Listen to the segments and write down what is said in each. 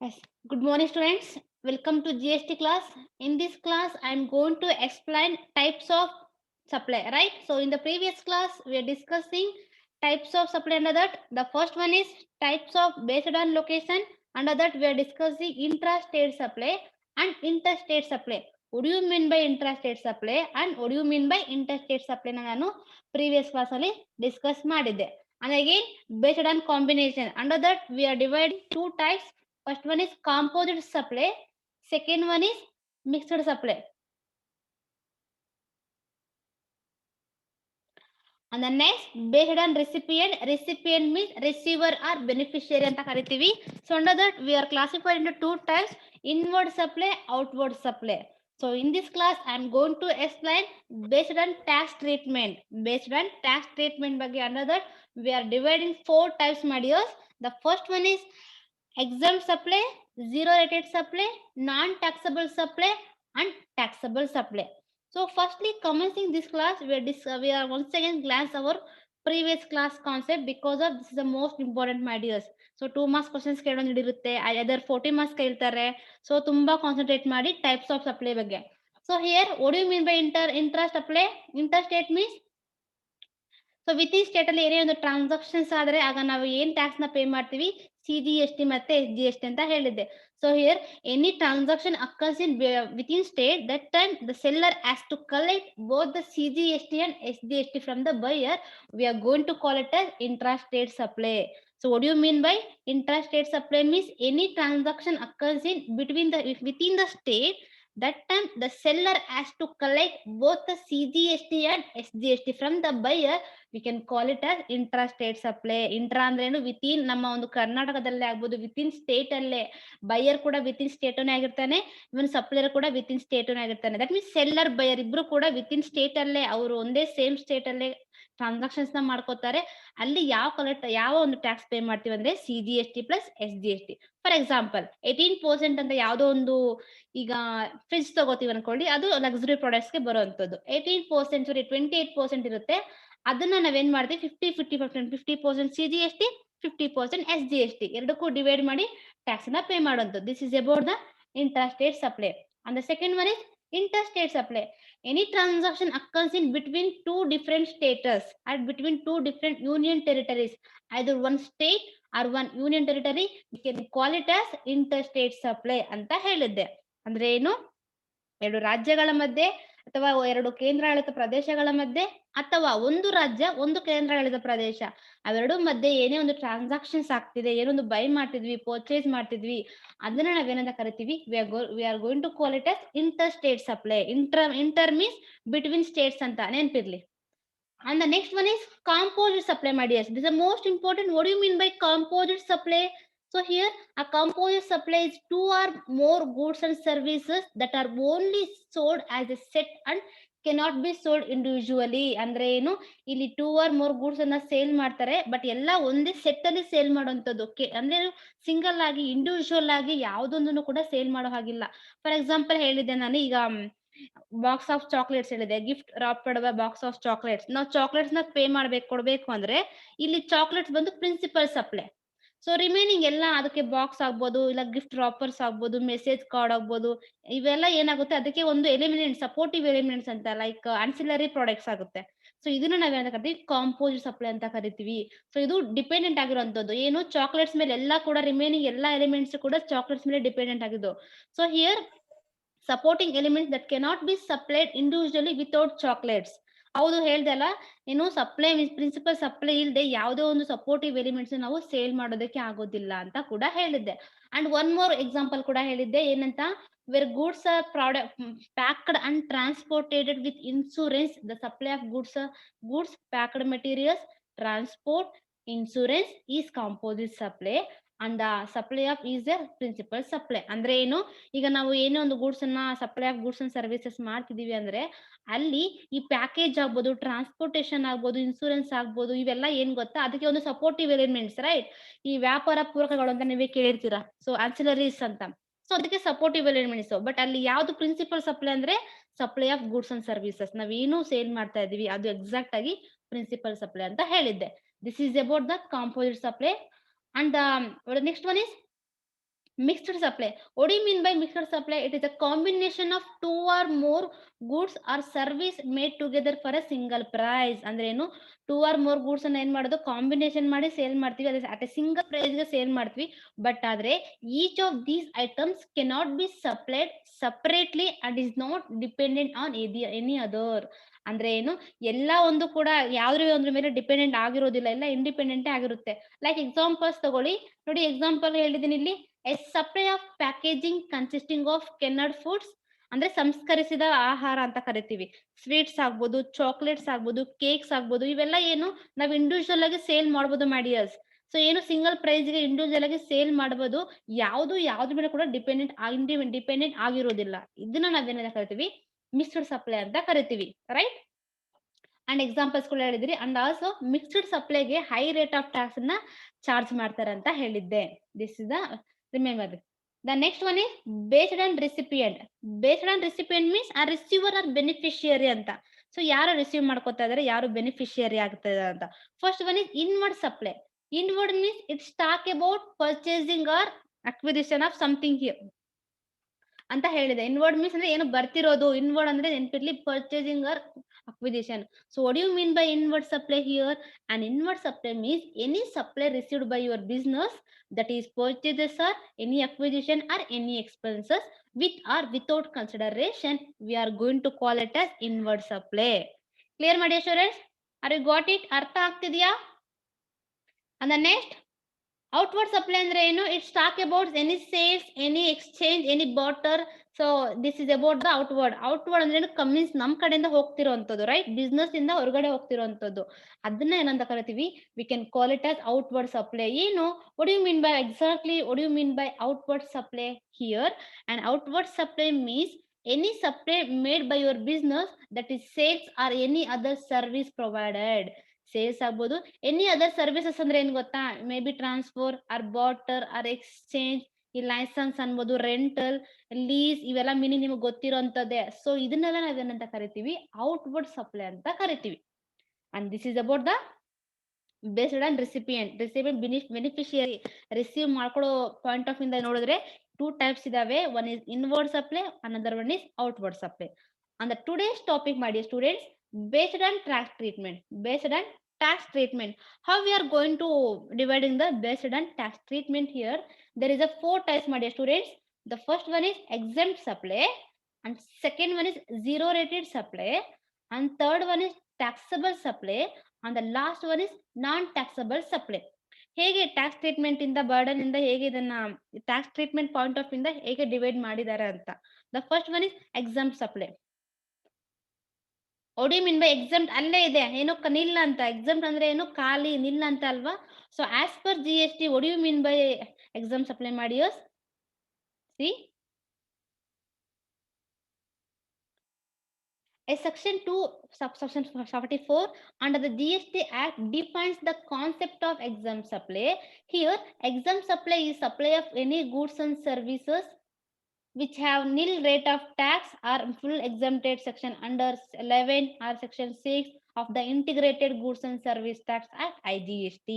Yes. Good morning, students. Welcome to GST class. In this class, I am going to explain types of supply, right? So, in the previous class, we are discussing types of supply. Under that, the first one is types of based on location. Under that, we are discussing intrastate supply and interstate supply. What do you mean by intrastate supply and what do you mean by interstate supply? ನಾನು previous class ಅಲ್ಲಿ discuss ಮಾಡಿದ್ದೆ. And again, based on combination. Under that, we are dividing two types. First one is composite supply. Second one is mixed supply. And the next, based on recipient. Recipient means receiver or beneficiary ಅಂತ ಕರಿತೀವಿ. So under that, we are classified into two types: inward supply, outward supply. So in this class, I am going to explain based on tax treatment. Based on tax treatment ಬಗ್ಗೆ under that, we are dividing four types modules. The first one is exempt supply, zero rated supply, non-taxable supply, and taxable supply. So firstly, commencing this class, we are once again glance our previous class concept because of this is the most important modules. So 2 marks questions ಕೇಳೋದು ಹಿಡಿರುತ್ತೆ, either 40 marks ಕೇಳ್ತಾರೆ. So ತುಂಬಾ concentrate ಮಾಡಿ types of supply ಬಗ್ಗೆ. So here, what do you mean by intra supply? Interstate means so with state ಅಲ್ಲಿ ಏನೇ ಒಂದು transactions ಆದ್ರೆ ಆಗ ನಾವು ಏನ್ ಟ್ಯಾಕ್ಸ್ ನ ಪೇ ಮಾಡ್ತೀವಿ, CGST ಮತ್ತೆ SGST ಅಂತ ಹೇಳಿದ್ದೆ. So here any transaction occurs in within state, that time the seller has to collect both the CGST and SGST from the buyer. We are going to call it as intrastate supply. So what do you mean by intrastate supply? Means any transaction occurs in between the within the state, that time the seller has to collect both the CGST and SGST from the buyer. We can call it as intrastate supply. Intra ಅಂದ್ರೇನು, within ನಮ್ಮ ಒಂದು ಕರ್ನಾಟಕದಲ್ಲೇ ಆಗ್ಬೋದು, within state ಅಲ್ಲೇ buyer ಕೂಡ within state ಆಗಿರ್ತಾನೆ, ಇವನ್ supplier ಕೂಡ within state ಆಗಿರ್ತಾನೆ. ದಟ್ ಮೀನ್ಸ್ ಸೆಲ್ಲರ್ ಬೈಯರ್ ಇಬ್ರು ಕೂಡ ವಿತಿನ್ ಸ್ಟೇಟ್ ಅಲ್ಲೇ, ಅವರು ಒಂದೇ ಸೇಮ್ ಸ್ಟೇಟ್ ಅಲ್ಲೇ ಟ್ರಾನ್ಸಾಕ್ಷನ್ಸ್ ನ ಮಾಡ್ಕೋತಾರೆ. ಅಲ್ಲಿ ಯಾವ ಒಂದು ಟ್ಯಾಕ್ಸ್ ಪೇ ಮಾಡ್ತೀವಿ ಅಂದ್ರೆ CGST plus SGST. For example 18% ಅಂತ ಯಾವುದೋ ಒಂದು, ಈಗ ಫ್ರಿಜ್ ತಗೋತೀವಿ ಅನ್ಕೊಳ್ಳಿ, ಅದು ಲಕ್ಸುರಿ ಪ್ರಾಡಕ್ಟ್ಸ್ ಗೆ ಬರುವಂತದ್ದು. 18% 28% ಇರುತ್ತೆ. ಅದನ್ನ ನಾವೇನ್ ಮಾಡ್ತೀವಿ, 50% CGST, 50% SGST ಎರಡಕ್ಕೂ ಡಿವೈಡ್ ಮಾಡಿ ಟ್ಯಾಕ್ಸ್ ನ ಪೇ ಮಾಡುವಂಥದ್ದು. This is about the intrastate supply. And the second one is interstate supply. Any transaction occurs in between two different status and between two different union territories, either one state or one union territory, we can call it as interstate supply ಅಂತ ಹೇಳಿದ್ದೆ. ಅಂದ್ರೆ ಏನು, ಎರಡು ರಾಜ್ಯಗಳ ಮಧ್ಯೆ ಅಥವಾ ಎರಡು ಕೇಂದ್ರಾಡಳಿತ ಪ್ರದೇಶಗಳ ಮಧ್ಯೆ ಅಥವಾ ಒಂದು ರಾಜ್ಯ ಒಂದು ಕೇಂದ್ರಾಡಳಿತ ಪ್ರದೇಶ ಅವೆರಡು ಮಧ್ಯೆ ಏನೇ ಒಂದು ಟ್ರಾನ್ಸಾಕ್ಷನ್ಸ್ ಆಗ್ತಿದೆ, ಏನೊಂದು ಬೈ ಮಾಡ್ತಿದ್ವಿ, ಪರ್ಚೇಸ್ ಮಾಡ್ತಿದ್ವಿ, ಅದನ್ನ ನಾವೇನಂತ ಕರಿತೀವಿ, we are going to call it as interstate supply. Inter means between states ಅಂತ ನೆನ್ಪಿರ್ಲಿ. And the next one is composite supply, my dears. This is the most important. What do you mean by composite supply? So here a composite supply is two or more goods and services that are only sold as a set and cannot be sold individually. ಅಂದ್ರೆ ಏನು, ಇಲ್ಲಿ 2 or more goods ಅನ್ನ sale ಮಾಡ್ತಾರೆ, but ಎಲ್ಲ ಒಂದೇ set ಅಲ್ಲಿ sale ಮಾಡುವಂತದ್ದು. ಅಂದ್ರೆ ಸಿಂಗಲ್ ಆಗಿ ಇಂಡಿವಿಜುವಲ್ ಆಗಿ ಯಾವ್ದೊಂದನ್ನು ಕೂಡ ಸೇಲ್ ಮಾಡೋ ಹಾಗಿಲ್ಲ. ಫಾರ್ ಎಕ್ಸಾಂಪಲ್ ಹೇಳಿದ್ದೆ ನಾನು, ಈಗ ಬಾಕ್ಸ್ ಆಫ್ ಚಾಕ್ಲೇಟ್ಸ್ ಹೇಳಿದೆ, ಗಿಫ್ಟ್ ರಾಪ್ ಮಾಡುವ ಬಾಕ್ಸ್ ಆಫ್ ಚಾಕ್ಲೇಟ್ಸ್, ನಾವು ಚಾಕ್ಲೇಟ್ಸ್ ನ ಪೇ ಕೊಡ್ಬೇಕು ಅಂದ್ರೆ ಇಲ್ಲಿ ಚಾಕ್ಲೇಟ್ಸ್ ಬಂದು ಪ್ರಿನ್ಸಿಪಲ್ ಸಪ್ಲೈ. ಸೊ ರಿಮೈನಿಂಗ್ ಎಲ್ಲ ಅದಕ್ಕೆ ಬಾಕ್ಸ್ ಆಗ್ಬೋದು, ಇಲ್ಲ ಗಿಫ್ಟ್ ರಾಪರ್ಸ್ ಆಗ್ಬೋದು, ಮೆಸೇಜ್ ಕಾರ್ಡ್ ಆಗ್ಬೋದು, ಇವೆಲ್ಲ ಏನಾಗುತ್ತೆ ಅದಕ್ಕೆ ಒಂದು ಎಲಿಮೆಂಟ್, ಸಪೋರ್ಟಿವ್ ಎಲಿಮೆಂಟ್ಸ್ ಅಂತ, ಲೈಕ್ ಆನ್ಸಿಲರಿ ಪ್ರಾಡಕ್ಟ್ಸ್ ಆಗುತ್ತೆ. ಸೊ ಇದನ್ನ ನಾವೇನಂತ ಕರಿತೀವಿ, ಕಾಂಪೋಸಿಟ್ ಸಪ್ಲೈ ಅಂತ ಕರಿತೀವಿ. ಸೊ ಇದು ಡಿಪೆಂಡೆಂಟ್ ಆಗಿರುವಂತದ್ದು ಏನು, ಚಾಕ್ಲೇಟ್ಸ್ ಮೇಲೆ ಎಲ್ಲ ಕೂಡ, ರಿಮೈನಿಂಗ್ ಎಲ್ಲ ಎಲಿಮೆಂಟ್ಸ್ ಕೂಡ ಚಾಕ್ಲೇಟ್ಸ್ ಮೇಲೆ ಡಿಪೆಂಡೆಂಟ್ ಆಗಿದ್ದು. So here supporting elements that cannot be supplied individually without chocolates. ಹೌದು ಹೇಳ್ದೆ ಅಲ್ಲ, ಏನು ಸಪ್ಲೈ ಪ್ರಿನ್ಸಿಪಲ್ ಸಪ್ಲೈ ಇಲ್ಲದೆ ಯಾವುದೋ ಒಂದು ಸಪೋರ್ಟಿವ್ ಎಲಿಮೆಂಟ್ಸ್ ನಾವು ಸೇಲ್ ಮಾಡೋದಕ್ಕೆ ಆಗೋದಿಲ್ಲ ಅಂತ ಕೂಡ ಹೇಳಿದ್ದೆ. ಅಂಡ್ ಒನ್ ಮೋರ್ ಎಕ್ಸಾಂಪಲ್ ಕೂಡ ಹೇಳಿದ್ದೆ, ಏನಂತ, where goods are product packed and transported with insurance, the supply of goods packed materials, transport, insurance is composite supply and supply of is a principal supply. ಅಂದ್ರೆ ಏನು, ಈಗ ನಾವು ಏನೋ ಒಂದು goods ಅನ್ನ supply of goods and services ಮಾಡ್ತಿದೀವಿ ಅಂದ್ರೆ ಅಲ್ಲಿ ಈ ಪ್ಯಾಕೇಜ್ ಆಗ್ಬೋದು, ಟ್ರಾನ್ಸ್ಪೋರ್ಟೇಷನ್ ಆಗ್ಬೋದು, ಇನ್ಸೂರೆನ್ಸ್ ಆಗ್ಬೋದು, ಇವೆಲ್ಲ ಏನ್ ಗೊತ್ತಾ, ಅದಕ್ಕೆ ಒಂದು ಸಪೋರ್ಟಿವ್ ಎಲಿಮೆಂಟ್ಸ್, ರೈಟ್. ಈ ವ್ಯಾಪಾರ ಪೂರಕಗಳು ಅಂತ ನೀವೇ ಕೇಳಿರ್ತೀರಾ, ಸೊ ಆನ್ಸಿಲರೀಸ್ ಅಂತ. ಸೊ ಅದಕ್ಕೆ ಸಪೋರ್ಟಿವ್ ಎಲಿಮೆಂಟ್ಸ್. ಬಟ್ ಅಲ್ಲಿ ಯಾವ್ದು ಪ್ರಿನ್ಸಿಪಲ್ ಸಪ್ಲೈ ಅಂದ್ರೆ supply of goods and services, ನಾವೇನು ಸೇಲ್ ಮಾಡ್ತಾ ಇದೀವಿ ಅದು ಎಕ್ಸಾಕ್ಟ್ ಆಗಿ ಪ್ರಿನ್ಸಿಪಲ್ ಸಪ್ಲೈ ಅಂತ ಹೇಳಿದ್ದೆ. This is about the composite supply. And next one is Mixed supply. What do you mean by mixed supply? It is a combination of two or more goods or service made together for a single price. ಅಂದ್ರೆ ಏನು, two R more goods ಅನ್ನ ಏನ್ ಮಾಡೋದು, combination ಮಾಡಿ sale ಮಾಡ್ತೀವಿ, ಅದೇ at A single price ಗೆ sale ಮಾಡ್ತೀವಿ. ಬಟ್ ಆದ್ರೆ each of these items cannot be supplied separately and is not dependent on any other. ಅಂದ್ರೆ ಏನು, ಎಲ್ಲ ಒಂದು ಕೂಡ ಯಾವ್ದ್ರ ಒಂದ್ರ ಮೇಲೆ ಡಿಪೆಂಡೆಂಟ್ ಆಗಿರೋದಿಲ್ಲ, ಎಲ್ಲ ಇಂಡಿಪೆಂಡೆಂಟ್ ಆಗಿರುತ್ತೆ. ಲೈಕ್ ಎಕ್ಸಾಂಪಲ್ಸ್ ತಗೊಳ್ಳಿ ನೋಡಿ, ಎಕ್ಸಾಂಪಲ್ ಹೇಳಿದೀನಿ ಇಲ್ಲಿ, a supply of packaging consisting of canned foods, ಅಂದ್ರೆ ಸಂಸ್ಕರಿಸಿದ ಆಹಾರ ಅಂತ ಕರಿತೀವಿ. ಸ್ವೀಟ್ಸ್ ಆಗ್ಬೋದು, ಚಾಕ್ಲೇಟ್ಸ್ ಆಗ್ಬೋದು, ಕೇಕ್ಸ್ ಆಗ್ಬೋದು, ಇವೆಲ್ಲ ಏನು ನಾವ್ ಇಂಡಿವಿಜುವಲ್ ಆಗಿ ಸೇಲ್ ಮಾಡ್ಬೋದು ಮಾಡಿಯರ್ಸ್. ಸೊ ಏನು ಸಿಂಗಲ್ ಪ್ರೈಸ್ ಗೆ ಇಂಡಿವಿಜುವಲ್ ಆಗಿ ಸೇಲ್ ಮಾಡಬಹುದು, ಯಾವ್ದ್ರ ಮೇಲೆ ಕೂಡ ಡಿಪೆಂಡೆಂಟ್ ಆಗಿರೋದಿಲ್ಲ. ಇದನ್ನ ನಾವೇನ ಕರಿತೀವಿ, ಮಿಕ್ಸ್ಡ್ ಸಪ್ಲೈ ಅಂತ ಕರಿತೀವಿ, ರೈಟ್. ಅಂಡ್ ಎಕ್ಸಾಂಪಲ್ಸ್ ಕೂಡ ಹೇಳಿದ್ರಿ. ಅಂಡ್ ಆಲ್ಸೋ ಮಿಕ್ಸ್ಡ್ ಸಪ್ಲೈಗೆ ಹೈ ರೇಟ್ ಆಫ್ ಟ್ಯಾಕ್ಸ್ ಅನ್ನ ಚಾರ್ಜ್ ಮಾಡ್ತಾರೆ ಅಂತ ಹೇಳಿದ್ದೆ. This is the remember. The next one is based on recipient. Based on recipient means ಆ ರಿಸೀವರ್ ಆರ್ ಬೆನಿಫಿಷಿಯರಿ ಅಂತ. ಸೊ ಯಾರು ರಿಸೀವ್ ಮಾಡ್ಕೋತಾ ಇದಾರೆ, ಯಾರು ಬೆನಿಫಿಷಿಯರಿ ಆಗ್ತಾ ಇದಾರೆ ಅಂತ. First one is inward supply. Inward means it's talk about purchasing or acquisition of something here ಅಂತ ಹೇಳಿದೆ. ಇನ್ವರ್ಡ್ ಮೀನ್ಸ್ ಅಂದ್ರೆ ಏನು ಬರ್ತಿರೋದು, ಇನ್ವರ್ಡ್ ಅಂದ್ರೆ ನೆನಪಿರ್ಲಿ purchasing or acquisition. So what do you mean by inward supply here? An inward supply means any supply received by your business, that is purchases or any acquisition or any expenses with or without consideration, we are going to call it as inward supply. Clear my dear students? Are you got it? Artha ಆಗ್ತಿದ್ಯಾ? And the next, outward supply ಅಂದ್ರೆ ಏನು, it's talk about any sales, any exchange, any barter. So this is about the outward. Outward ಅಂದ್ರೆ ಕಮ್ಮೀನ್ಸ್ ನಮ್ ಕಡೆಯಿಂದ ಹೋಗ್ತಿರೋಂಥದ್ದು, right, business ಇಂದ ಹೊರಗಡೆ ಹೋಗ್ತಿರೋಂಥದ್ದು. ಅದನ್ನ ಏನಂತ ಕರಿತೀವಿ, we can call it as outward supply. ಏನು, what you mean by exactly, what you mean by outward supply here? And outward supply means any supply made by your business, that is sales or any other service provided. Sales ಆಗ್ಬೋದು, any other services ಅಂದ್ರೆ ಏನ್ ಗೊತ್ತಾ, may be transfer or barter or exchange, ಈ licence ಅನ್ಬೋದು, rental, lease, ಇವೆಲ್ಲ meaning ನಿಮ್ಗೆ ಗೊತ್ತಿರೋಂಥದ್ದೇ. So ಇದನ್ನೆಲ್ಲ ನಾವೇನಂತ ಕರಿತೀವಿ, ಔಟ್ವರ್ಡ್ ಸಪ್ಲೈ ಅಂತ ಕರಿತೀವಿ. And this is about the based on recipient beneficiary. Receive ಮಾಡ್ಕೊಳ್ಳೋ ಪಾಯಿಂಟ್ ಆಫ್ ಇಂದ ನೋಡಿದ್ರೆ ಟೂ ಟೈಪ್ಸ್ ಇದಾವೆ. One is inward supply, another one is outward supply. On the today's topic ಮಾಡಿ students, based on tax treatment. Based on tax treatment, how we are going to dividing the based on tax treatment here? There is a 4 types, my dear students. The first one is exempt supply, and second one is zero rated supply, and third one is taxable supply, and the last one is non taxable supply. ಹೇಗೆ tax treatment ಇಂದ, burden ಇಂದ ಹೇಗೆ ಇದನ್ನ tax treatment point of ಇಂದ ಹೇಗೆ divide ಮಾಡಿದ್ದಾರೆ ಅಂತ. The first one is exempt supply. What you mean by exempt? ಅಲ್ಲೇ ಇದೆ ಏನೋ ನಿಲ್ ಅಂತ. ಎಕ್ಸಾಮ್ಟ್ ಅಂದ್ರೆ ಏನು, ಖಾಲಿ, ನಿಲ್ ಅಂತ ಅಲ್ವಾ. So as per GST, what you mean by exempt supply ಮಾಡಿಯರ್ಸ್? See, a section 2 subsection 44 under the GST Act defines the concept of exempt supply. Here exempt supply is supply of any goods and services which have nil rate of tax or full exempted section under 11 or section 6 of the integrated goods and service tax act IGST.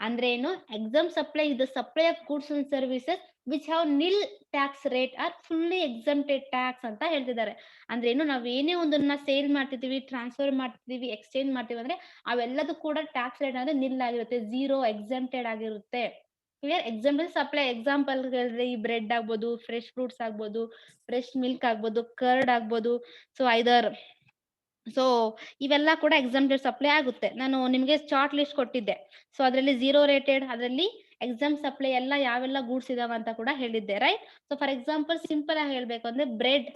ಅಂದ್ರೆ ಏನು, exempt supply is the supply of goods and services which have nil tax rate or fully exempted tax ಅಂತ ಹೇಳ್ತಿದ್ದಾರೆ. ಅಂದ್ರೆ ಏನು, ನಾವ್ ಏನೇ ಒಂದನ್ನ sale ಮಾಡ್ತಿದೀವಿ, ಟ್ರಾನ್ಸ್ಫರ್ ಮಾಡ್ತಿದೀವಿ, ಎಕ್ಸ್ಚೇಂಜ್ ಮಾಡ್ತೀವಿ ಅಂದ್ರೆ ಅವೆಲ್ಲದೂ ಕೂಡ ಟ್ಯಾಕ್ಸ್ ರೇಟ್ ಅಂದ್ರೆ ನಿಲ್ ಆಗಿರುತ್ತೆ, ಝೀರೋ ಎಕ್ಸೆಂಪ್ಟೆಡ್ ಆಗಿರುತ್ತೆ. ಕ್ಲಿಯರ್? ಎಕ್ಸಾಂಪಲ್ ಸಪ್ಲೈ, ಎಕ್ಸಾಂಪಲ್ ಹೇಳಿದ್ರೆ ಈ ಬ್ರೆಡ್ ಆಗ್ಬೋದು, ಫ್ರೆಶ್ ಫ್ರೂಟ್ಸ್ ಆಗ್ಬೋದು, ಫ್ರೆಶ್ ಮಿಲ್ಕ್ ಆಗ್ಬೋದು, ಕರ್ಡ್ ಆಗ್ಬೋದು. ಸೊ ಐದರ್ ಸೊ ಇವೆಲ್ಲ ಕೂಡ ಎಕ್ಸಾಂಪಲ್ ಸಪ್ಲೈ ಆಗುತ್ತೆ. ನಾನು ನಿಮ್ಗೆ ಚಾರ್ಟ್ ಲಿಸ್ಟ್ ಕೊಟ್ಟಿದ್ದೆ. ಸೊ ಅದರಲ್ಲಿ ಝೀರೋ ರೇಟೆಡ್, ಅದರಲ್ಲಿ ಎಕ್ಸಾಮ್ ಸಪ್ಲೈ ಎಲ್ಲ ಯಾವೆಲ್ಲ ಗೂಡ್ಸ್ ಇದಾವ ಅಂತ ಕೂಡ ಹೇಳಿದ್ದೆ, right. So for example simple ಆಗಿ ಹೇಳ್ಬೇಕು ಅಂದ್ರೆ ಬ್ರೆಡ್,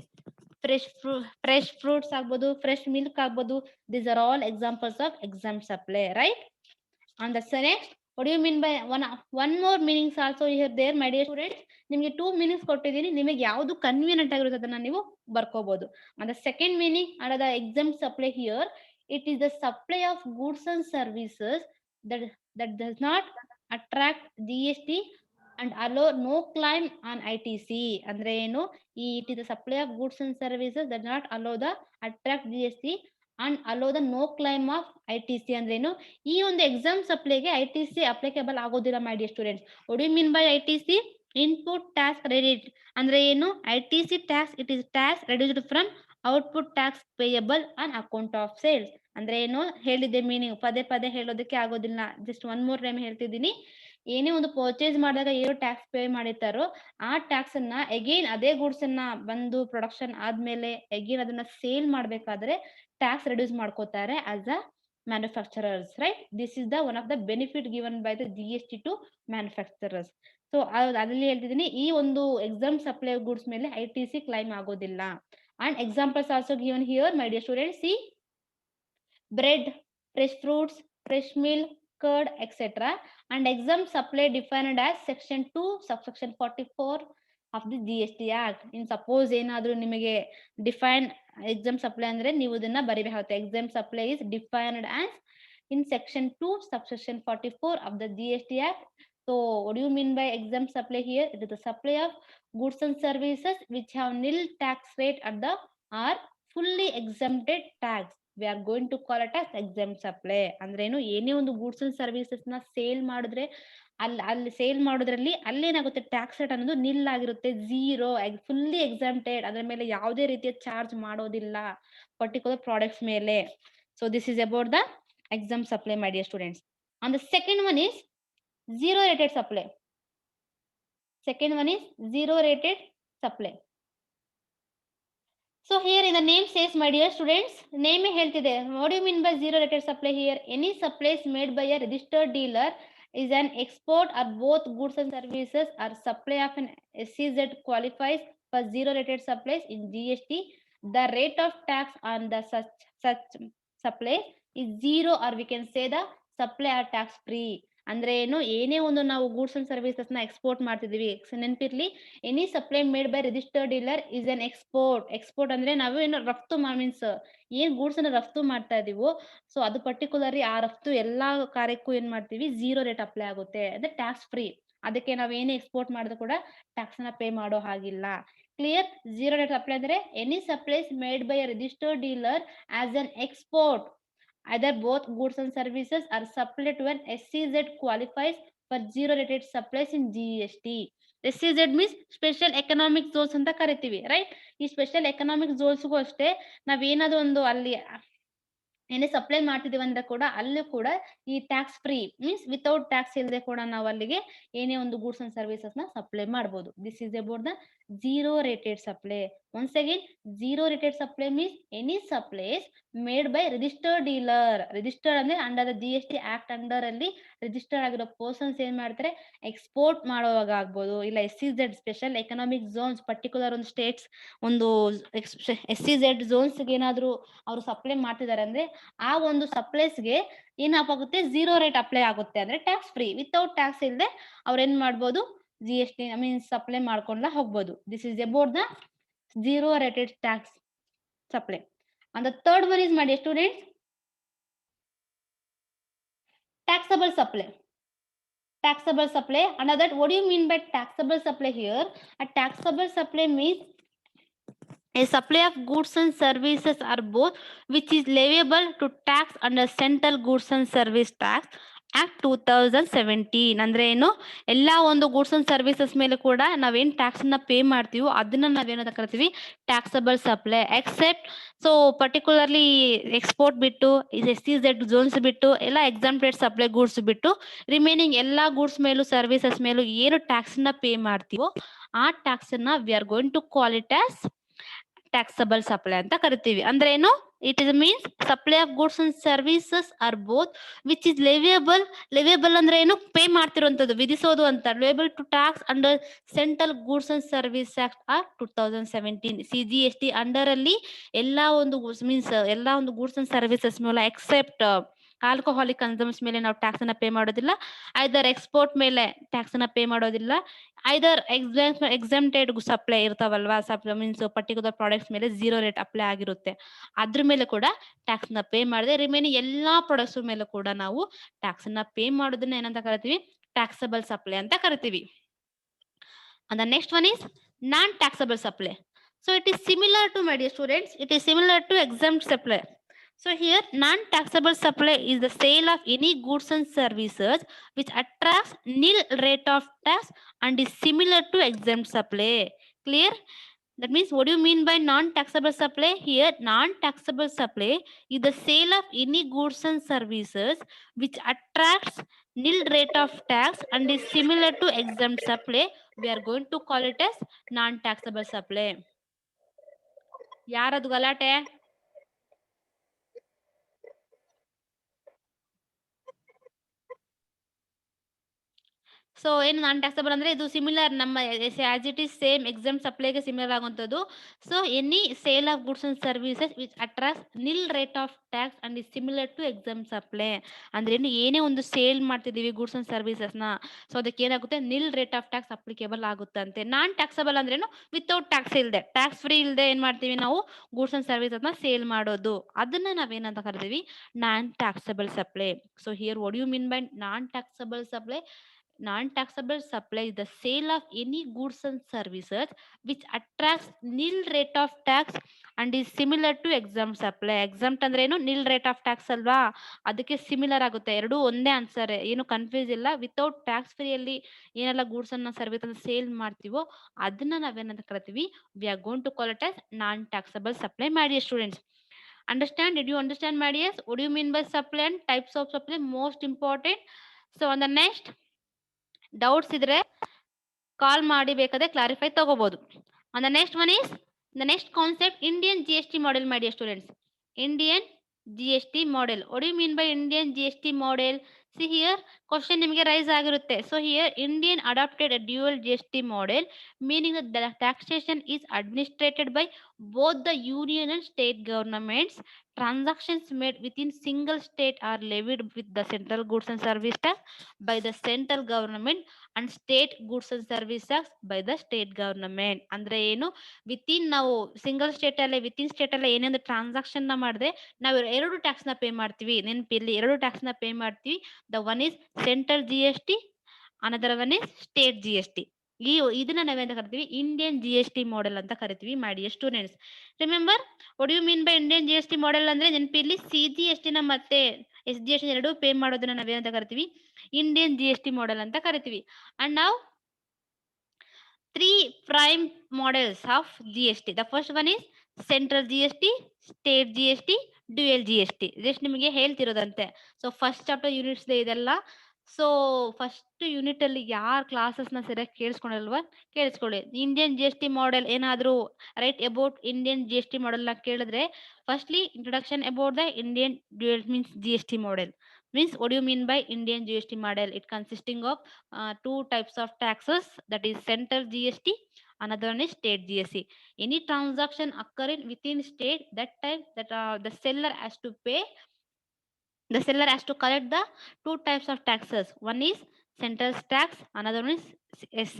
ಫ್ರೆಶ್ ಫ್ರೂಟ್ಸ್ ಆಗ್ಬೋದು, ಫ್ರೆಶ್ ಮಿಲ್ಕ್ ಆಗ್ಬೋದು, these are all examples of exam supply, right. On the next, what do you mean by one more meanings also here there, my dear students? ನಿಮಗೆ 2 meanings ಕೊಟ್ಟಿದ್ದೀನಿ, ನಿಮಗೆ ಯಾವುದು convenient ಆಗಿರುತ್ತೆ ಅದನ್ನ ನೀವು ಬರ್ಕೋಬಹುದು. And the second meaning under the exempt supply here, it is the supply of goods and services that does not attract GST and allow no claim on ITC. ಅಂದ್ರೆ ಏನು, it is the supply of goods and services that not allow the attract GST and allow the no claim of ITC. ಅಂದ್ರೆ ಏನು, ಈ ಒಂದು exam ಸಪ್ಲೈಗೆ ITC applicable ಆಗೋದಿಲ್ಲ, my dear students. What you mean by ITC? Input tax credit ಅಂದ್ರೆ ಏನು? ITC tax, it is tax reduced from output tax payable on account of sales. ಅಂದ್ರೆ ಏನು ಹೇಳಿದೆ ಮೀನಿಂಗ್, ಪದೇ ಪದೇ ಹೇಳೋದಕ್ಕೆ ಆಗೋದಿಲ್ಲ, ಜಸ್ಟ್ ಒನ್ ಮೋರ್ ಟೈಮ್ ಹೇಳ್ತಿದ್ದೀನಿ. ಏನೇ ಒಂದು ಪರ್ಚೇಸ್ ಮಾಡಿದಾಗ ಏನು ಟ್ಯಾಕ್ಸ್ ಪೇ ಮಾಡಿರ್ತಾರೋ ಆ ಟ್ಯಾಕ್ಸ್ ಅನ್ನ ಅಗೇನ್ ಅದೇ ಗೂಡ್ಸ್ ಅನ್ನ ಬಂದು ಪ್ರೊಡಕ್ಷನ್ ಆದ್ಮೇಲೆ ಅಗೇನ್ ಅದನ್ನ ಸೇಲ್ ಮಾಡ್ಬೇಕಾದ್ರೆ ಟ್ಯಾಕ್ಸ್ ರಿಡ್ಯೂಸ್ ಮಾಡ್ಕೋತಾರೆ as a manufacturers, right? This is the one of the benefit given by the GST to manufacturers. So ಅದ್ರಲ್ಲಿ ಹೇಳ್ತಿದ್ದೀನಿ, ಈ ಒಂದು ಎಕ್ಸಾಮ್ ಸಪ್ಲೈ ಗೂಡ್ಸ್ ಮೇಲೆ ITC ಕ್ಲೈಮ್ ಆಗೋದಿಲ್ಲ. And examples also given here my dear students. See, bread, fresh fruits, fresh milk, curd, etc. And exempt supply defined as section 2 subsection 44 of the GST Act. In suppose ಏನಾದ್ರೂ ನಿಮಗೆ define exempt supply ಅಂದ್ರೆ ನೀವು ಇದನ್ನ ಬರಿಬೇಕಾಗುತ್ತೆ. Exempt supply is defined as in section 2 subsection 44 of the GST Act. So what do you mean by exempt supply here? It is the supply of goods and services which have nil tax rate at the or fully exempted tax. We are going to call it as exempt supply. ಅಂದ್ರೆ ಏನು? ಏನೇ ಒಂದು goods and services ನ sale ಮಾಡಿದ್ರೆ ಅಲ್ಲಿ sale ಮಾಡೋದ್ರಲ್ಲಿ ಅಲ್ಲೇನಾಗುತ್ತೆ, tax rate ಅನ್ನೋದು ನಿಲ್ ಆಗಿರುತ್ತೆ, ಝೀರೋ, ಫುಲ್ಲಿ ಎಕ್ಸಾಮ್ಟೆಡ್. ಅದ್ರ ಮೇಲೆ ಯಾವುದೇ ರೀತಿಯ ಚಾರ್ಜ್ ಮಾಡೋದಿಲ್ಲ ಪರ್ಟಿಕ್ಯುಲರ್ ಪ್ರಾಡಕ್ಟ್ಸ್ ಮೇಲೆ. So this is about the exempt supply, my dear students. And the second one is zero rated supply. Second one is zero rated supply. So here in the name says, my dear students, name ಹೇಳ್ತಿದೆ. What do you mean by zero rated supply here? Any supplies made by a registered dealer is an export or both goods and services or supply of an SEZ qualifies for zero rated supplies in GST. The rate of tax on the such supply is zero, or we can say the supply are tax free. ಅಂದ್ರೆ ಏನು? ಏನೇ ಒಂದು ನಾವು goods and services ನ export ಮಾಡ್ತಿದೀವಿ, ನೆನ್ಪಿರ್ಲಿ, any supply made by registered dealer is an export. Export ಅಂದ್ರೆ ನಾವು ಏನು ರಫ್ತು ಮೀನ್ಸ್ ಏನ್ ಗೂಡ್ಸ್ ಅನ್ನ ರಫ್ತು ಮಾಡ್ತಾ ಇದೀವೋ, ಸೊ ಅದು ಪರ್ಟಿಕ್ಯುಲರ್ಲಿ ಆ ರಫ್ತು ಎಲ್ಲಾ ಕಾರ್ಯಕ್ಕೂ ಏನ್ ಮಾಡ್ತೀವಿ, ಝೀರೋ ರೇಟ್ ಅಪ್ಲೈ ಆಗುತ್ತೆ, ಅಂದ್ರೆ ಟ್ಯಾಕ್ಸ್ ಫ್ರೀ. ಅದಕ್ಕೆ ನಾವ್ ಏನೇ ಎಕ್ಸ್ಪೋರ್ಟ್ ಮಾಡಿದ್ರು ಕೂಡ ಟ್ಯಾಕ್ಸ್ ನ ಪೇ ಮಾಡೋ ಹಾಗಿಲ್ಲ. ಕ್ಲಿಯರ್? ಝೀರೋ ರೇಟ್ ಅಪ್ಲೈ ಅಂದ್ರೆ any supplies made by a registered dealer as an export, either both goods and services are supplied to an SEZ qualifies for zero rated supplies in GST. SEZ means special economic zones ಅಂತ ಕರಿತೀವಿ, right? ಈ special economic ಝೋನ್ಸ್ಗೂ ಅಷ್ಟೇ ನಾವೇನಾದ್ರು ಒಂದು ಅಲ್ಲಿ ಏನೇ supply ಮಾಡ್ತಿದೀವಿ ಅಂದ್ರೆ ಕೂಡ ಅಲ್ಲೂ ಕೂಡ ಈ tax free means without tax ಇಲ್ಲದೆ ಕೂಡ ನಾವು ಅಲ್ಲಿಗೆ ಏನೇ ಒಂದು ಗೂಡ್ಸ್ ಅಂಡ್ ಸರ್ವಿಸಸ್ ನ ಸಪ್ಲೈ ಮಾಡಬಹುದು. This is about the zero rated supply. Once again, zero rated supply means any supplies made by registered dealer. Registered ಅಂದ್ರೆ under the GST act under ಅಲ್ಲಿ ರಿಜಿಸ್ಟರ್ಡ್ ಆಗಿರೋ ಪರ್ಸನ್ಸ್ ಏನ್ ಮಾಡ್ತಾರೆ, export ಮಾಡುವಾಗ ಆಗ್ಬೋದು, ಇಲ್ಲ SEZ special economic zones particular ಒಂದು States ಒಂದು SEZ ಝೋನ್ಸ್ ಏನಾದ್ರು ಅವರು ಸಪ್ಲೈ ಮಾಡ್ತಿದ್ದಾರೆ ಅಂದ್ರೆ ಆ ಒಂದು ಸಪ್ಲೈಸ್ಗೆ ಏನಾಗುತ್ತೆ, ಝೀರೋ ರೇಟ್ ಅಪ್ಲೈ ಆಗುತ್ತೆ, ಅಂದ್ರೆ ಟ್ಯಾಕ್ಸ್ ಫ್ರೀ, ವಿತೌಟ್ ಟ್ಯಾಕ್ಸ್ ಇಲ್ಲದೆ ಅವ್ರ ಏನ್ ಮಾಡ್ಬೋದು, GST ಮೀನ್ಸ್ ಸಪ್ಲೈ ಮಾಡ್ಕೊಂಡ ಹೋಗ್ಬೋದು. This is about the zero rated tax supply. And the third one is, my dear students, taxable supply. Taxable supply. Under that, what do you mean by taxable supply here? A taxable supply means a supply of goods and services are both which is leviable to tax under Central Goods and Service Tax Act 2017. ಅಂದ್ರೆ ಏನು, ಎಲ್ಲಾ ಒಂದು goods and services ಮೇಲೆ ಕೂಡ ನಾವೇನ್ tax ನ pay ಮಾಡ್ತೀವೋ ಅದನ್ನ ನಾವೇನಂತ ಕರಿತೀವಿ, taxable supply. Except so particularly export ಬಿಟ್ಟು, SEZ ಝೋನ್ಸ್ ಬಿಟ್ಟು, ಎಲ್ಲ ಎಕ್ಸಾಮ್ಟೆಡ್ ಸಪ್ಲೈ ಗೂಡ್ಸ್ ಬಿಟ್ಟು ರಿಮೈನಿಂಗ್ ಎಲ್ಲಾ ಗೂಡ್ಸ್ ಮೇಲೂ ಸರ್ವಿಸಸ್ ಮೇಲೂ ಏನು ಟ್ಯಾಕ್ಸ್ ನ ಪೇ ಮಾಡ್ತೀವೋ ಆ ಟ್ಯಾಕ್ಸ್ ನ we are going to call it as taxable supply ಅಂತ ಕರಿತೀವಿ. ಅಂದ್ರೆ ಏನು, it is means supply of goods and services or both which is leviable. Leviable ಅಂದ್ರೆ ಏನು, ಪೇ ಮಾಡ್ತಿರುವಂತದ್ದು, ವಿಧಿಸೋದು ಅಂತ. Leviable to tax under central goods and service act or 2017. CGST under ಅಲ್ಲಿ ಎಲ್ಲಾ ಒಂದು ಮೀನ್ಸ್ ಎಲ್ಲಾ ಒಂದು ಗೂಡ್ಸ್ ಅಂಡ್ ಸರ್ವಿಸಸ್ ಮೇಲೆ ಎಕ್ಸೆಪ್ಟ್ ಆಲ್ಕೋಹಾಲಿಕ್ ಕನ್ಸಮ್ಸ್ ಮೇಲೆ ನಾವು ಟ್ಯಾಕ್ಸ್ ಅನ್ನ ಪೇ ಮಾಡೋದಿಲ್ಲ, ಐದರ್ ಎಕ್ಸ್ಪೋರ್ಟ್ ಮೇಲೆ ಟ್ಯಾಕ್ಸ್ ಅನ್ನ ಪೇ ಮಾಡೋದಿಲ್ಲ, ಐದರ್ ಎಕ್ಸಾಮ್ಟೆಡ್ ಸಪ್ಲೈ ಇರ್ತಾವಲ್ವಾ, ಮೀನ್ಸ್ ಪರ್ಟಿಕ್ಯುಲರ್ ಪ್ರಾಡಕ್ಟ್ಸ್ ಮೇಲೆ ಝೀರೋ ರೇಟ್ ಅಪ್ಲೈ ಆಗಿರುತ್ತೆ, ಅದ್ರ ಮೇಲೆ ಕೂಡ ಟ್ಯಾಕ್ಸ್ ನ ಪೇ ಮಾಡದೆ ರಿಮೈನಿಂಗ್ ಎಲ್ಲಾ ಪ್ರಾಡಕ್ಟ್ಸ್ ಮೇಲೆ ಕೂಡ ನಾವು ಟ್ಯಾಕ್ಸ್ ನ ಪೇ ಮಾಡೋದನ್ನ ಏನಂತ ಕರಿತೀವಿ, ಟ್ಯಾಕ್ಸಬಲ್ ಸಪ್ಲೈ ಅಂತ ಕರಿತೀವಿ. And the next one is non-taxable supply. So it is similar to, my dear students, it is similar to exempt supply. So here non-taxable supply is the sale of any goods and services which attracts nil rate of tax and is similar to exempt supply. Clear? That means what do you mean by non-taxable supply? Here non-taxable supply is the sale of any goods and services which attracts nil rate of tax and is similar to exempt supply. We are going to call it as non-taxable supply. ಯಾರದು ಗಲಾಟೆ? So ಏನು ನಾನ್ taxable ಅಂದ್ರೆ ಇದು similar ನಮ್ಮ as it is same exempt ಸಪ್ಲೈಗೆ similar ಆಗುವಂಥದ್ದು. So any sale of goods and services which attracts nil rate of tax and is similar to exempt supply. ಅಂದ್ರೆ ಏನೇ ಒಂದು ಸೇಲ್ ಮಾಡ್ತಿದೀವಿ ಗೂಡ್ಸ್ ಅಂಡ್ ಸರ್ವಿಸಸ್ನ, ಸೊ ಅದಕ್ಕೆ ಏನಾಗುತ್ತೆ nil rate of tax applicable ಆಗುತ್ತಂತೆ. Non taxable ಅಂದ್ರೇನು without tax ಇಲ್ಲದೆ, tax free ಇಲ್ಲದೆ ಏನ್ ಮಾಡ್ತೀವಿ ನಾವು ಗೂಡ್ಸ್ ಅಂಡ್ ಸರ್ವಿಸಸ್ನ ಸೇಲ್ ಮಾಡೋದು, ಅದನ್ನ ನಾವೇನಂತ ಕರಿತೀವಿ non taxable supply. So here what you mean by non taxable supply? Non-taxable supply is the sale of any goods and services which attracts nil rate of tax and is similar to exempt supply. Exempt ಅಂದ್ರೆ ಏನು? nil rate of tax ಅಲ್ವಾ, ಅದಕ್ಕೆ similar ಆಗುತ್ತೆ. ಎರಡೂ ಒಂದೇ answer, ಏನು confuse ಇಲ್ಲ. Without tax free ಅಲ್ಲಿ ಏನೆಲ್ಲ ಗೂಡ್ಸ್ ಅನ್ನ ಸರ್ವಿಸ್ ಅನ್ನ ಸೇಲ್ ಮಾಡ್ತೀವೋ ಅದನ್ನ ನಾವೇನಂತ ಕರಿತೀವಿ, we are going to call it as non taxable supply. ಮಾಡಿ students, understand? Did you understand, my dears? What do you mean by supply and types of supply? Most important. So on the next doubts ಇದ್ರೆ call ಮಾಡಿ ಬೇಕಾದ್ರೆ clarify ತಗೋಬಹುದು. On the next one is the next concept Indian G S T model. My dear students, Indian G S T model. What you mean by Indian G S T model? See here question ನಿಮಗೆ raise ಆಗಿರುತ್ತೆ. So here Indian adapted a dual G S T model, meaning the taxation is administrated by both the union and state governments. Transactions made within single state are levied with the central goods and service tax by the central government and state goods and service tax by the state government. ಅಂದ್ರೆ ಏನು, within ನಾವು single state ಅಲ್ಲೇ within state ಅಲ್ಲೇ ಏನೇನು transaction ನ ಮಾಡಿದ್ರೆ ನಾವು ಎರಡು ಟ್ಯಾಕ್ಸ್ ನ ಪೇ ಮಾಡ್ತೀವಿ. ನೆನಪಿರ್ಲಿ, ಎರಡು ಟ್ಯಾಕ್ಸ್ ನ ಪೇ ಮಾಡ್ತೀವಿ. The one is central G S T, another one is state G S T. ಇದನ್ನ ನಾವೇಂತ ಕರಿತೀವಿ, Indian G S T model ಅಂತ ಕರಿತೀವಿ. ಮಾಡಿ students, remember what you mean by Indian G S T model ಅಂದ್ರೆ ನೆನಪಿರ್ಲಿ, C G S T ನ ಮತ್ತೆ ಎಸ್ ಜಿ ಎಸ್ ಟಿ ಎರಡು ಪೇ ಮಾಡೋದನ್ನ ನಾವೇನಂತ ಕರಿತೀವಿ, Indian G S T model ಅಂತ ಕರಿತೀವಿ. ಅಂಡ್ ನಾವು 3 prime models of GST. The first one is central GST, state GST, dual GST. Just ನಿಮಗೆ ಹೇಳ್ತಿರೋದಂತೆ. ಸೊ ಫಸ್ಟ್ ಚಾಪ್ಟರ್ ಯೂನಿಟ್ಸ್ ಇದೆಲ್ಲ. ಸೊ ಫಸ್ಟ್ ಯೂನಿಟ್ ಅಲ್ಲಿ ಯಾರು ಕ್ಲಾಸಸ್ ನ ಸರಿಯಾಗಿ ಕೇಳಿಸ್ಕೊಂಡಲ್ವಾ, ಕೇಳಿಸ್ಕೊಳ್ಳಿ. Indian G S T model ಏನಾದ್ರು write about Indian G S T model ನ ಕೇಳಿದ್ರೆ, firstly introduction about the Indian dual means G S T model. Means what do you mean by Indian GST model? It consisting of two types of taxes, that is central GST, another one is state GST. Any transaction occurring within state, that time that the seller has to pay, the seller has to collect the two types of taxes. One is central tax, another one is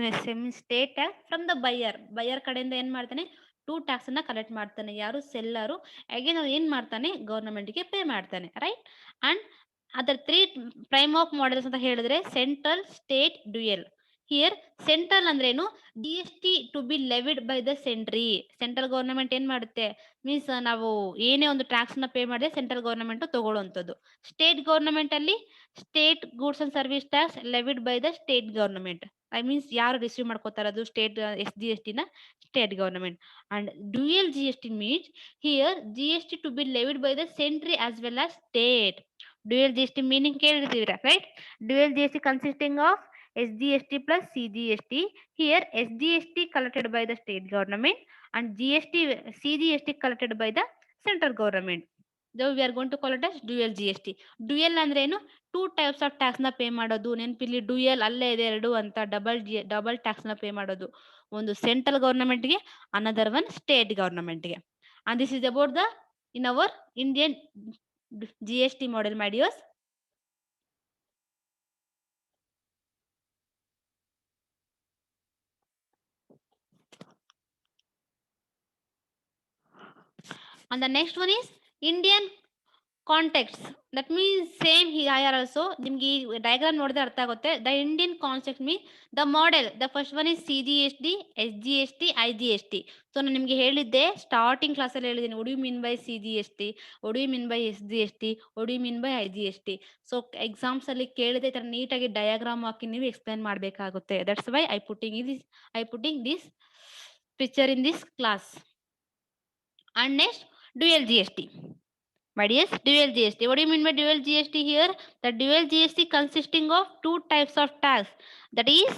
state tax from the buyer. Buyer ಕಡೆಯಿಂದ ಏನ್ ಮಾಡ್ತಾನೆ, two tax ಅನ್ನ collect ಮಾಡ್ತಾನೆ. ಯಾರು? Seller. Again ಅವ್ನು ಏನ್ ಮಾಡ್ತಾನೆ, government ಗೆ ಪೇ ಮಾಡ್ತಾನೆ. ರೈಟ್. ಅಂಡ್ ಅದರ 3 ಪ್ರೈಮ್ ಆಫ್ ಮಾಡೆಲ್ಸ್ ಅಂತ ಹೇಳಿದ್ರೆ central, state, dual. Here central ಅಂದ್ರೇನು, G S T to be levied by the centre. Central government ಏನ್ ಮಾಡುತ್ತೆ, ಮೀನ್ಸ್ ನಾವು ಏನೇ ಒಂದು ಟ್ಯಾಕ್ಸ್ ನ ಪೇ ಮಾಡಿದ್ರೆ ಸೆಂಟ್ರಲ್ ಗವರ್ನಮೆಂಟ್ ತಗೊಳ್ಳುವಂಥದ್ದು. ಸ್ಟೇಟ್ ಗವರ್ನಮೆಂಟ್ ಅಲ್ಲಿ state goods and service tax levied by the state government. I means ಯಾರು ರಿಸೀವ್ ಮಾಡ್ಕೋತಾರೆ ಅದು state S G S T ನ state government. And dual G S T means here G S T to be levied by the centre as well as state. Dual G S T meaning ಕೇಳಿರ್ತೀರಾ, right? Dual G S T consisting of SGST plus CGST. Here SGST collected by the state government and GST CGST collected by the central government. Though we are going to call it as dual GST. Dual ಅಂದ್ರೆ ಏನು, two types of tax ನ pay ಮಾಡೋದು. ನೆನಪಿಲ್ಲಿ dual ಅಲ್ಲೇ ಇದೆ ಎರಡು ಅಂತ, double tax ನ pay ಮಾಡೋದು. ಒಂದು ಸೆಂಟ್ರಲ್ ಗವರ್ನಮೆಂಟ್ ಗೆ, ಅನದರ್ ಒನ್ ಸ್ಟೇಟ್ ಗವರ್ನಮೆಂಟ್ ಗೆ. And this is about the in our Indian GST model, my dears. And the next one is Indian context that means same here also ನಿಮ್ಗೆ ಈ diagram ನೋಡಿದ್ರೆ ಅರ್ಥ ಆಗುತ್ತೆ. The Indian concept mean the model the first one is CGST, SGST, IGST. So ನಾನು ನಿಮ್ಗೆ ಹೇಳಿದ್ದೆ starting ಕ್ಲಾಸಲ್ಲಿ ಹೇಳಿದ್ದೀನಿ what you mean by CGST, what you mean by SGST, what you mean by IGST. So exams ಅಲ್ಲಿ ಕೇಳಿದೆ ಈ ತರ ನೀಟಾಗಿ ಡಯಾಗ್ರಾಮ್ ಹಾಕಿ ನೀವು ಎಕ್ಸ್ಪ್ಲೈನ್ ಮಾಡಬೇಕಾಗುತ್ತೆ. That's why I putting this picture in this class. And next, dual GST. My dears, dual GST. What do you mean by dual GST here? The dual GST consisting of two types of tax. That is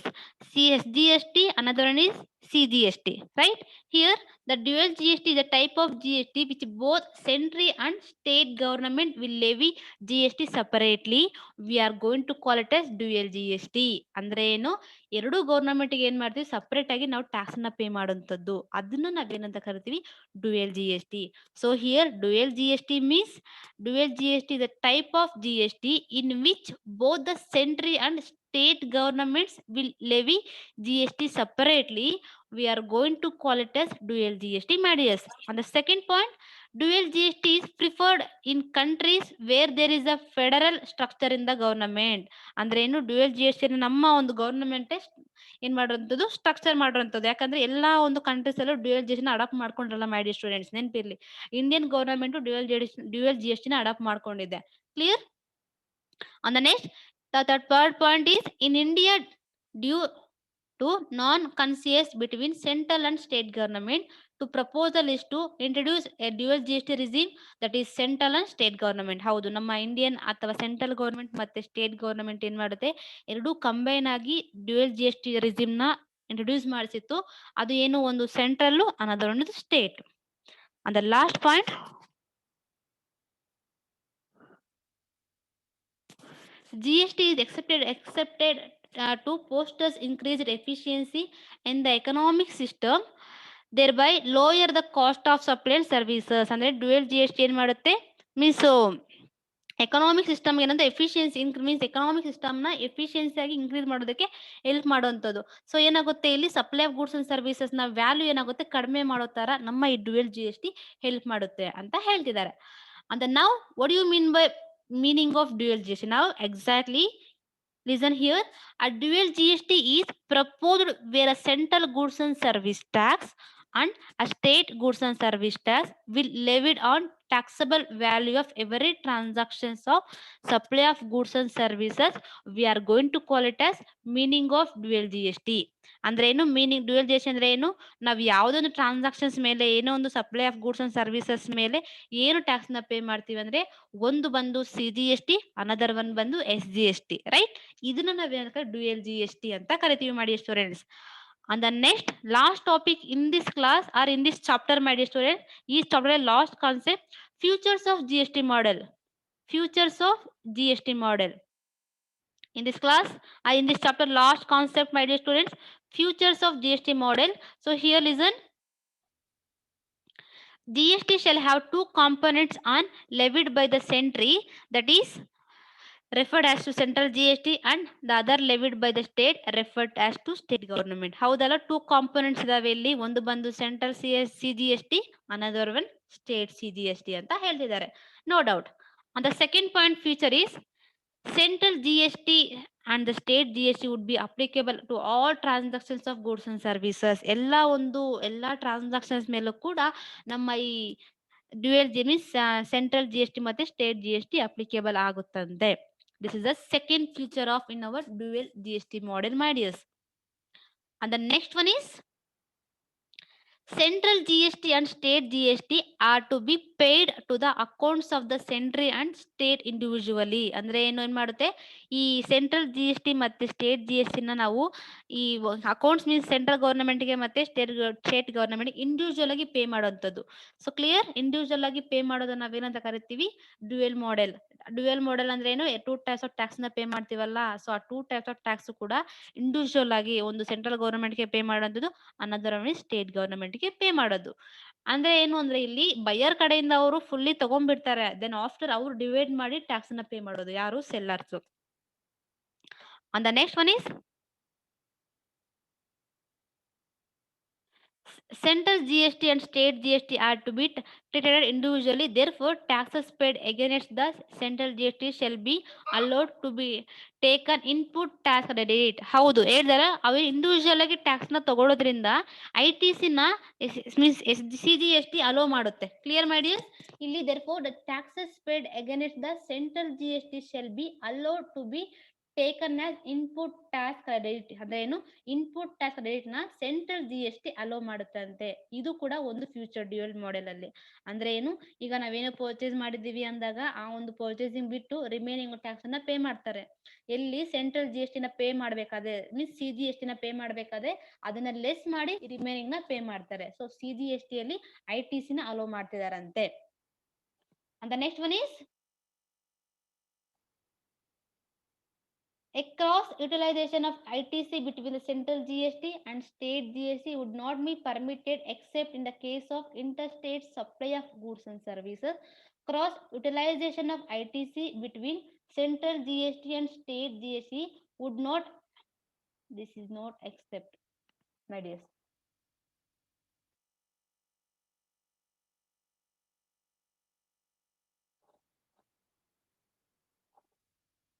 CSGST, another one is CGST. Right? Here, the dual GST is a type of GST which both central and state government will levy GST separately. We are going to call it as dual GST. ಅಂದ್ರೆ ಏನು, ಎರಡು ಗೌರ್ಮೆಂಟ್ಗೆ ಏನ್ ಮಾಡ್ತೀವಿ, separate ಆಗಿ ನಾವು tax ನ pay ಮಾಡುವಂತದ್ದು, ಅದನ್ನ ನಾವೇನಂತ ಕರಿತೀವಿ, dual GST. So here dual GST means dual GST is a type of GST in which both the central and state governments will levy GST separately. We are going to call it as dual GST, my dears. On the second point, dual GST is preferred in countries where there is a federal structure in the government. ಅಂದ್ರೆ ಏನು, dual GST ನಮ್ಮ ಒಂದು government ಏನ್ ಮಾಡುವಂಥದ್ದು, structure ಮಾಡುವಂಥದ್ದು. ಯಾಕಂದ್ರೆ ಎಲ್ಲಾ ಒಂದು ಕಂಟ್ರೀಸ್ ಅಲ್ಲೂ ಡ್ಯುಯಲ್ GST ನ ಅಡಾಪ್ಟ್ ಮಾಡ್ಕೊಂಡ್ರಲ್ಲ ಮೈ ಡಿಯರ್ ಸ್ಟೂಡೆಂಟ್ಸ್, ನೆನಪಿರ್ಲಿ. ಇಂಡಿಯನ್ ಗವರ್ನಮೆಂಟ್ ಡ್ಯುಯಲ್ GST ನ ಅಡಾಪ್ಟ್ ಮಾಡ್ಕೊಂಡಿದೆ. Clear? On the next, the third point is in India, due to non-consensus between central and state government, to proposal is to introduce a dual GST regime, that is central and state government. ಹೌದು, ನಮ್ಮ Indian ಅಥವಾ central government ಮತ್ತೆ state government ಏನ್ ಮಾಡುತ್ತೆ, ಎರಡೂ combine ಆಗಿ dual GST regime ನ introduce ಮಾಡಿಸಿತ್ತು. ಅದು ಏನು, ಒಂದು ಸೆಂಟ್ರಲ್, ಅನದರ್ ಒಂದು state. And the last point, GST is accepted to foster increased efficiency in the economic system, thereby lower the cost of supply and services. ಅಂದ್ರೆ dual GST ಏನ್ ಮಾಡುತ್ತೆ, means economic system ಏನಂದ್ರೆ efficiency means economic system ನ efficiency ಆಗಿ increase ಮಾಡೋದಕ್ಕೆ help ಮಾಡುವಂಥದ್ದು. So ಏನಾಗುತ್ತೆ, ಇಲ್ಲಿ supply of goods and services ನ ವ್ಯಾಲ್ಯೂ ಏನಾಗುತ್ತೆ, ಕಡಿಮೆ ಮಾಡೋ ತರ ನಮ್ಮ ಈ ಡ್ಯುಯಲ್ GST ಹೆಲ್ಪ್ ಮಾಡುತ್ತೆ ಅಂತ ಹೇಳ್ತಿದ್ದಾರೆ. And now, what do you mean by meaning of dual GST? Now exactly listen here. A dual GST is proposed where a central goods and service tax and a state goods and service tax will levied on taxable value of every transactions of supply of goods and services. We are going to call it as meaning of dual GST. ಅಂದ್ರೆ ಏನು meaning dual GST ಅಂದ್ರೆ ಏನು, ನಾವು ಯಾವುದೊಂದು transactions ಮೇಲೆ, ಏನೋ ಒಂದು supply of goods and services ಮೇಲೆ ಏನು ಟ್ಯಾಕ್ಸ್ ನ ಪೇ ಮಾಡ್ತೀವಿ ಅಂದ್ರೆ, ಒಂದು ಬಂದು CGST, ಅನದರ್ ಒನ್ ಬಂದು SGST. ರೈಟ್? ಇದನ್ನ ನಾವೇನಂತ ಡ್ಯುಯಲ್ GST ಅಂತ ಕರಿತೀವಿ ಮಾಡಿ students. And the next last topic in this class or in this chapter, my dear students, is chapter last concept, futures of GST model. Futures of GST model. In this class, in this chapter last concept, my dear students, futures of GST model. So here listen. GST shall have two components on levied by the century, that is referred as to central GST, and the other levied by the state referred as to state government. ಹೌದಲ್ಲ, two components ಇದಾವೆ ಇಲ್ಲಿ, ಒಂದು ಬಂದು central CGST, another one state CGST ಅಂತ ಹೇಳ್ತಿದ್ದಾರೆ. No doubt. And the second point feature is central GST and the state GST would be applicable to all transactions of goods and services. ಎಲ್ಲಾ transactions ಮೇಲೂ ಕೂಡ ನಮ್ಮ ಈ dual means central GST ಮತ್ತೆ state GST applicable ಆಗುತ್ತಂತೆ. This is the second feature of in our dual GST model, my dears. And the next one is central GST and state GST are to be paid to the accounts of the central and state individually. ಅಂದ್ರೆ ಏನ್ ಮಾಡುತ್ತೆ, ಈ central GST ಮತ್ತೆ state GST ನ ನಾವು ಈ accounts means central government ಗೆ ಮತ್ತೆ ಸ್ಟೇಟ್ ಗವರ್ನಮೆಂಟ್ ಇಂಡಿವಿಜುವಲ್ ಆಗಿ ಪೇ ಮಾಡುವಂತದ್ದು. So clear? ಇಂಡಿವಿಜುವಲ್ ಆಗಿ ಪೇ ಮಾಡೋದನ್ನ ನಾವೇನಂತ ಕರಿತೀವಿ, ಡ್ಯುಯಲ್ ಮಾಡೆಲ್. ಡ್ಯುಯಲ್ ಮಾಡೆಲ್ ಅಂದ್ರೆ ಏನು, ಟೂ ಟೈಪ್ಸ್ ಆಫ್ ಟ್ಯಾಕ್ಸ್ ನ ಪೇ ಮಾಡ್ತೀವಲ್ಲ, ಸೊ ಆ ಟೂ ಟೈಪ್ಸ್ ಆಫ್ ಟ್ಯಾಕ್ಸ್ ಕೂಡ ಇಂಡಿವಿಜುವಲ್ ಆಗಿ ಒಂದು ಸೆಂಟ್ರಲ್ ಗವರ್ನಮೆಂಟ್ ಗೆ ಪೇ ಮಾಡೋದು, ಅನದರ್ ಸ್ಟೇಟ್ ಗವರ್ನಮೆಂಟ್ ಗೆ ಪೇ ಮಾಡೋದು. ಅಂದ್ರೆ ಏನು ಅಂದ್ರೆ, ಇಲ್ಲಿ ಬಯರ್ ಕಡೆಯಿಂದ ಅವರು ಫುಲ್ಲಿ ತಗೊಂಡ್ಬಿಡ್ತಾರೆ, ದೆನ್ ಆಫ್ಟರ್ ಅವರು ಡಿವೈಡ್ ಮಾಡಿ ಟ್ಯಾಕ್ಸ್ ನ ಪೇ ಮಾಡೋದು, ಯಾರು, sellers. And the next one is Central GST and state GST are to be treated individually. Therefore, taxes paid against the central GST shall be allowed to be taken input tax credit. ಹೌದು ಹೇಳಿದಾರೆ, ಅವು individual ಆಗಿ tax ನ ತಗೊಳ್ಳೋದ್ರಿಂದ ITC ನ means CGST hello ಮಾಡುತ್ತೆ. Clear ಮಾಡಿ ಇಲ್ಲಿ. therefore the taxes paid against the central GST shall be allowed to be taken as input tax credit. ಅಂದ್ರೆ ಏನು, ಇನ್ಪುಟ್ ಟ್ಯಾಕ್ಸ್ ಕ್ರೆಡಿಟ್ ನ ಸೆಂಟ್ರಲ್ GST ಅಲೋ ಮಾಡುತ್ತಂತೆ. ಇದು ಕೂಡ ಒಂದು ಫ್ಯೂಚರ್ ಡ್ಯೂಯಲ್ ಮಾಡೆಲ್ ಅಲ್ಲಿ. ಅಂದ್ರೆ ಏನು, ಈಗ ನಾವೇನೋ ಪರ್ಚೇಸ್ ಮಾಡಿದೀವಿ ಅಂದಾಗ ಆ ಒಂದು ಪರ್ಚೇಸಿಂಗ್ ಬಿಟ್ಟು ರಿಮೈನಿಂಗ್ ಟ್ಯಾಕ್ಸ್ ಅನ್ನ ಪೇ ಮಾಡ್ತಾರೆ. ಎಲ್ಲಿ ಸೆಂಟ್ರಲ್ GST ನ ಪೇ ಮಾಡ್ಬೇಕಾದ್ರೆ ಮೀನ್ಸ್ CGST ನ ಪೇ ಮಾಡ್ಬೇಕಾದ್ರೆ ಅದನ್ನ ಲೆಸ್ ಮಾಡಿ ರಿಮೈನಿಂಗ್ ನ ಪೇ ಮಾಡ್ತಾರೆ. ಸೊ CGST ಅಲ್ಲಿ ITC ನ hello ಮಾಡ್ತಿದಾರಂತೆ. And the next one is a cross utilization of ITC between the central GST and state GST would not be permitted except in the case of interstate supply of goods and services. Cross utilization of ITC between central GST and state GST would not, this is not accept, my dears.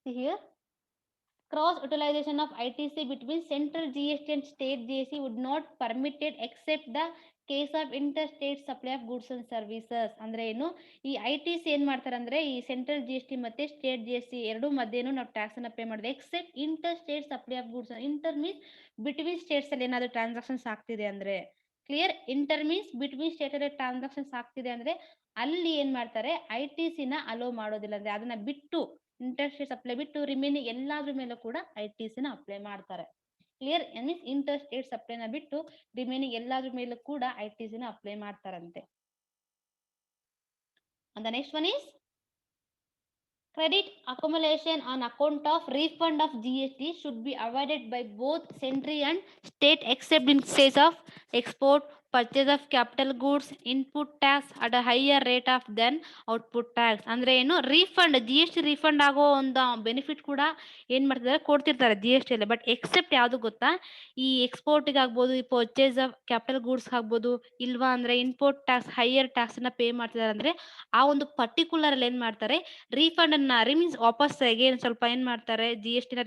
See here, cross utilization of ITC between central GST and state GST would not permitted except the case of interstate supply of goods and services. ಅಂದ್ರೆ ಏನು, ಈ ITC ಏನ್ ಮಾಡ್ತಾರೆ ಅಂದ್ರೆ ಈ central GST ಮತ್ತೆ state GST ಎರಡು ಮಧ್ಯೆನೂ ನಾವು ಟ್ಯಾಕ್ಸ್ ಅನ್ನ ಪೇ ಮಾಡಿದೆ except inter state supply of goods. Inter means between states ಅಲ್ಲಿ ಏನಾದ್ರು ಟ್ರಾನ್ಸಾಕ್ಷನ್ಸ್ ಆಗ್ತಿದೆ ಅಂದ್ರೆ, clear. Inter means between state ಅಲ್ಲಿ ಟ್ರಾನ್ಸಾಕ್ಷನ್ಸ್ ಆಗ್ತಿದೆ ಅಂದ್ರೆ ಅಲ್ಲಿ ಏನ್ ಮಾಡ್ತಾರೆ, ITC ನ ಅಲೋ ಮಾಡೋದಿಲ್ಲ. ಅಂದ್ರೆ ಅದನ್ನ ಬಿಟ್ಟು ಇಂಟರ್ಸ್ಟೇಟ್ ಸಪ್ಲೈ ಬಿಟ್ಟು ರಿಮೈನಿಂಗ್ ಎಲ್ಲಾದ್ರ ಮೇಲೂ ಕೂಡ ITC ನ ಅಪ್ಲೈ ಮಾಡ್ತಾರೆ. ಕ್ಲಿಯರ್. ಮೀನ್ಸ್ ಇಂಟರ್ಸ್ಟೇಟ್ ಸಪ್ಲೈನ ಬಿಟ್ಟು ರಿಮೈನಿಂಗ್ ಎಲ್ಲಾದ್ರ ಮೇಲೂ ಕೂಡ ITC ನ ಅಪ್ಲೈ ಮಾಡ್ತಾರಂತೆ. And the next one is credit accumulation on account of refund of GST should be avoided by both central and state except in case of export, purchase of capital goods, input tax at a higher rate of than output tax. ಅಂದ್ರೆ ಏನು, refund GST refund ಆಗೋ ಒಂದು benefit ಕೂಡ ಏನ್ ಮಾಡ್ತಿದ್ದಾರೆ, ಕೊಡ್ತಿರ್ತಾರೆ GST ಅಲ್ಲಿ. But accept ಯಾವ್ದು ಗೊತ್ತಾ, ಈ ಎಕ್ಸ್ಪೋರ್ಟ್ ಆಗ್ಬೋದು, ಈ ಪರ್ಚೇಸ್ ಆಫ್ ಕ್ಯಾಪಿಟಲ್ ಗೂಡ್ಸ್ ಆಗ್ಬೋದು, ಇಲ್ವಾ ಅಂದ್ರೆ ಇಂಪೋರ್ಟ್ ಟ್ಯಾಕ್ಸ್ ಹೈಯರ್ ಟ್ಯಾಕ್ಸ್ ನ ಪೇ ಮಾಡ್ತಿದ್ದಾರೆ ಅಂದ್ರೆ ಆ ಒಂದು ಪರ್ಟಿಕ್ಯುಲರ್ ಅಲ್ಲಿ ಏನ್ ಮಾಡ್ತಾರೆ, ರೀಫಂಡ್ ಅನ್ನ ಮೀನ್ಸ್ ವಾಪಸ್ ಅಗೇನ್ ಸ್ವಲ್ಪ ಏನ್ ಮಾಡ್ತಾರೆ, GST ನ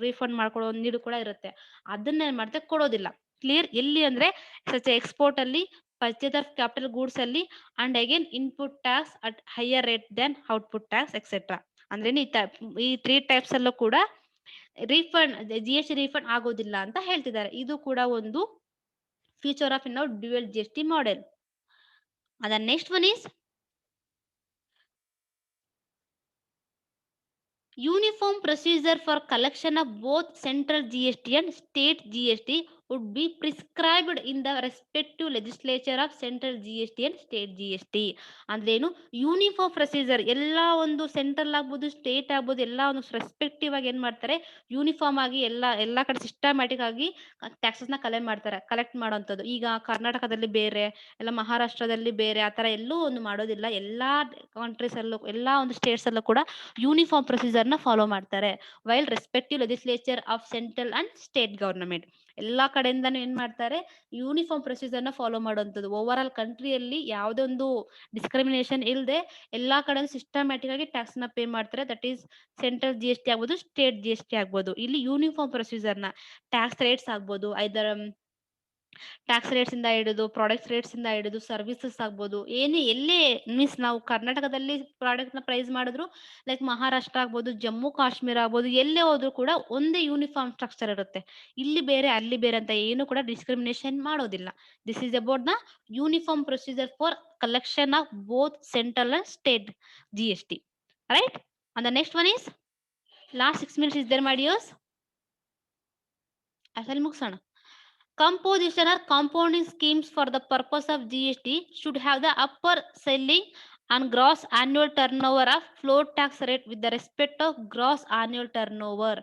ರೀಫಂಡ್ ಮಾಡ್ಕೊಳ್ಳೋ ಒಂದು ನೀಡು ಕೂಡ ಇರುತ್ತೆ. ಅದನ್ನ ಏನ್ ಮಾಡ್ತಾರೆ, ಕೊಡೋದಿಲ್ಲ. ಕ್ಲಿಯರ್. ಎಲ್ಲಿ ಅಂದ್ರೆ ಎಕ್ಸ್ಪೋರ್ಟ್ ಅಲ್ಲಿ, ಪರ್ಚೇಸ್ ಆಫ್ ಕ್ಯಾಪಿಟಲ್ ಗೂಡ್ಸ್ ಅಲ್ಲಿ, and again input tax at higher rate than output tax etcetera. ಅಂದ್ರೆ ಈ 3 ಟೈಪ್ಸ್ ಅಲ್ಲೂ ಕೂಡ ರೀಫಂಡ್ GST ರೀಫಂಡ್ ಆಗೋದಿಲ್ಲ ಅಂತ ಹೇಳ್ತಿದ್ದಾರೆ. ಇದು ಕೂಡ ಒಂದು feature of dual GST model. And the next one is uniform procedure for collection of both central GST and state GST would be prescribed in the respective legislature of central GST and state GST. ಅಂದ್ರೇನು, uniform procedure ಎಲ್ಲಾ ಒಂದು central ಆಗ್ಬೋದು, state ಆಗ್ಬೋದು, ಎಲ್ಲಾ ಒಂದು respective ಆಗಿ ಏನ್ ಮಾಡ್ತಾರೆ, ಯೂನಿಫಾರ್ಮ್ ಆಗಿ ಎಲ್ಲಾ ಕಡೆ ಸಿಸ್ಟಮ್ಯಾಟಿಕ್ ಆಗಿ ಟ್ಯಾಕ್ಸಸ್ ನ ಕಲೆಕ್ಟ್ ಮಾಡೋಂಥದ್ದು. ಈಗ ಕರ್ನಾಟಕದಲ್ಲಿ ಬೇರೆ, ಎಲ್ಲ ಮಹಾರಾಷ್ಟ್ರದಲ್ಲಿ ಬೇರೆ, ಆತರ ಎಲ್ಲೂ ಒಂದು ಮಾಡೋದಿಲ್ಲ. ಎಲ್ಲಾ ಕಂಟ್ರೀಸ್ ಅಲ್ಲೂ, ಎಲ್ಲಾ ಒಂದು ಸ್ಟೇಟ್ಸ್ ಅಲ್ಲೂ ಕೂಡ ಯೂನಿಫಾರ್ಮ್ ಪ್ರೊಸೀಜರ್ ನ ಫಾಲೋ ಮಾಡ್ತಾರೆ. While respective legislature of central and state government ಎಲ್ಲಾ ಕಡೆಯಿಂದಾನು ಏನ್ ಮಾಡ್ತಾರೆ, ಯೂನಿಫಾರ್ಮ್ ಪ್ರೊಸೀಜರ್ ನ ಫಾಲೋ ಮಾಡುವಂಥದ್ದು. ಓವರ್ ಆಲ್ ಕಂಟ್ರಿಯಲ್ಲಿ ಯಾವುದೇ ಒಂದು ಡಿಸ್ಕ್ರಿಮಿನೇಷನ್ ಇಲ್ಲದೆ ಎಲ್ಲಾ ಕಡೆ ಸಿಸ್ಟಮ್ಯಾಟಿಕ್ ಆಗಿ ಟ್ಯಾಕ್ಸ್ ನ ಪೇ ಮಾಡ್ತಾರೆ. ದಟ್ ಈಸ್ ಸೆಂಟ್ರಲ್ GST ಆಗ್ಬೋದು, ಸ್ಟೇಟ್ GST ಆಗ್ಬೋದು. ಇಲ್ಲಿ ಯೂನಿಫಾರ್ಮ್ ಪ್ರೊಸೀಜರ್ ನ ಟ್ಯಾಕ್ಸ್ ರೇಟ್ಸ್ ಆಗ್ಬೋದು, ಐದರ್ ಟ್ಯಾಕ್ಸ್ ರೇಟ್ಸ್ ಇಂದ ಹಿಡಿದು ಪ್ರಾಡಕ್ಟ್ಸ್ ರೇಟ್ಸ್ ಇಂದ ಹಿಡಿದು ಸರ್ವಿಸಸ್ ಆಗ್ಬೋದು, ಎಲ್ಲೇ ಮೀನ್ಸ್ ನಾವು ಕರ್ನಾಟಕದಲ್ಲಿ ಪ್ರಾಡಕ್ಟ್ ನ ಪ್ರೈಸ್ ಮಾಡಿದ್ರು, ಲೈಕ್ ಮಹಾರಾಷ್ಟ್ರ ಆಗ್ಬೋದು, ಜಮ್ಮು ಕಾಶ್ಮೀರ ಆಗ್ಬೋದು, ಎಲ್ಲೇ ಹೋದ್ರು ಕೂಡ ಒಂದೇ ಯೂನಿಫಾರ್ಮ್ ಸ್ಟ್ರಕ್ಚರ್ ಇರುತ್ತೆ. ಇಲ್ಲಿ ಬೇರೆ ಅಲ್ಲಿ ಬೇರೆ ಅಂತ ಏನು ಕೂಡ ಡಿಸ್ಕ್ರಿಮಿನೇಷನ್ ಮಾಡೋದಿಲ್ಲ. This is about the uniform procedure for collection of both central and state GST, right. And the next one is last 6 minutes is there, my dears. ಅಸಲ್ ಮುಗಿಸೋಣ. Composition or compounding schemes for the purpose of GST should have the upper selling on gross annual turnover of float tax rate with the respect of gross annual turnover.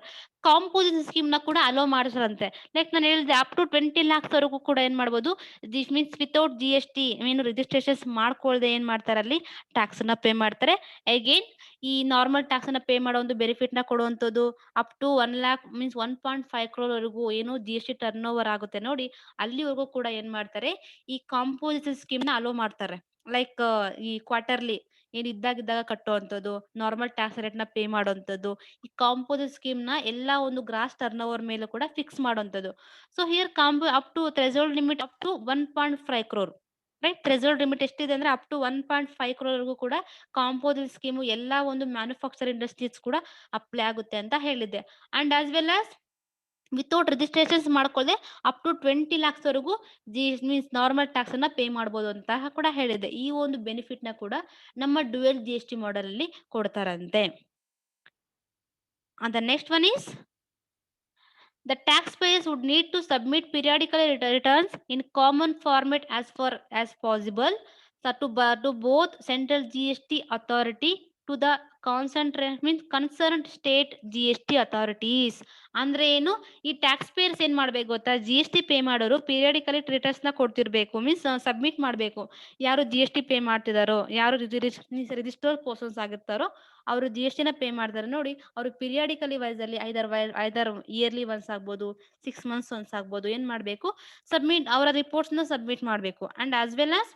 Composite scheme ನ ಕೂಡ hello ಮಾಡಿಸ್ರಂತೆ. Like ನಾನು ಹೇಳಿದೆ up to 20 lakhs ವರೆಗೂ ಕೂಡ ಏನ್ ಮಾಡ್ಬೋದು, this means without GST ಏನು registrations ಮಾಡ್ಕೊಳ್ದೆ ಏನ್ ಮಾಡ್ತಾರೆ ಅಲ್ಲಿ ಟ್ಯಾಕ್ಸ್ ನ ಪೇ ಮಾಡ್ತಾರೆ. ಅಗೇನ್ ಈ ನಾರ್ಮಲ್ ಟ್ಯಾಕ್ಸ್ ನ ಪೇ ಮಾಡೋ ಒಂದು ಬೆನಿಫಿಟ್ ನ ಕೊಡುವಂತದ್ದು up to 1 lakh means 1.5 crore ವರೆಗೂ ಏನು GST ಟರ್ನ್ ಓವರ್ ಆಗುತ್ತೆ ನೋಡಿ, ಅಲ್ಲಿವರೆಗೂ ಕೂಡ ಏನ್ ಮಾಡ್ತಾರೆ ಈ ಕಾಂಪೋಸಿಟ್ ಸ್ಕೀಮ್ ನ ಅಲೋ ಮಾಡ್ತಾರೆ. ಲೈಕ್ ಈ ಕ್ವಾರ್ಟರ್ಲಿ ಏನ್ ಇದ್ದಾಗ ಕಟ್ಟುವಂಥದ್ದು, ನಾರ್ಮಲ್ ಟ್ಯಾಕ್ಸ್ ರೇಟ್ ನ ಪೇ ಮಾಡುವಂಥದ್ದು, ಈ ಕಾಂಪೋಸಿಟ್ ಸ್ಕೀಮ್ ನ ಎಲ್ಲಾ ಒಂದು ಗ್ರಾಸ್ ಟರ್ನ್ ಓವರ್ ಮೇಲೆ ಕೂಡ ಫಿಕ್ಸ್ ಮಾಡುವಂಥದ್ದು. So here up to threshold limit up to 1.5 crore, right. Threshold limit ಎಷ್ಟಿದೆ ಅಂದ್ರೆ ಅಪ್ ಟು 1.5 crore ವರೆಗೂ ಕೂಡ ಕಾಂಪೋಸಿಟ್ ಸ್ಕೀಮ್ ಎಲ್ಲಾ ಒಂದು ಮ್ಯಾನುಫ್ಯಾಕ್ಚರ್ ಇಂಡಸ್ಟ್ರೀಸ್ ಕೂಡ ಅಪ್ಲೈ ಆಗುತ್ತೆ ಅಂತ ಹೇಳಿದೆ. And as well as without registrations ಮಾಡ್ಕೊಳ್ಳದೆ ಅಪ್ ಟು 20 lakhs ವರೆಗೂ ಮೀನ್ಸ್ ನಾರ್ಮಲ್ ಟ್ಯಾಕ್ಸ್ ಅನ್ನ ಪೇ ಮಾಡಬಹುದು ಅಂತ ಕೂಡ ಹೇಳಿದೆ. ಈ ಒಂದು ಬೆನಿಫಿಟ್ ನ ಕೂಡ ನಮ್ಮ ಡ್ಯುಯಲ್ GST ಮಾಡೆಲ್ ಅಲ್ಲಿ ಕೊಡ್ತಾರಂತೆ. And the next one is the taxpayers would need to submit periodically returns in common format as possible, so to both central GST authority to the concerned state GST authorities. ಅಂದ್ರೆ ಏನು, ಈ tax payers ಏನ್ ಮಾಡ್ಬೇಕು ಗೊತ್ತಾ, GST pay ಮಾಡೋರು periodically returns ನ ಕೊಡ್ತಿರ್ಬೇಕು, means submit ಮಾಡ್ಬೇಕು. ಯಾರು GST ಪೇ ಮಾಡ್ತಿದಾರೋ, ಯಾರು ರಿಜಿಸ್ಟರ್ಡ್ ಪರ್ಸನ್ಸ್ ಆಗಿರ್ತಾರೋ ಅವರು GST ನ ಪೇ ಮಾಡ್ತಾರೆ ನೋಡಿ, ಅವರು ಪೀರಿಯಾಡಿಕಲಿ ವೈಸ್ ಅಲ್ಲಿ ಐದರ್ ಇಯರ್ಲಿ ಒನ್ಸ್ ಆಗ್ಬೋದು, 6 months ಒನ್ಸ್ ಆಗ್ಬೋದು, ಏನ್ ಮಾಡ್ಬೇಕು ಸಬ್ಮಿಟ್ ಅವರ ರಿಪೋರ್ಟ್ಸ್ ನ ಸಬ್ಮಿಟ್ ಮಾಡ್ಬೇಕು. ಅಂಡ್ ಆಸ್ ವೆಲ್ ಆಸ್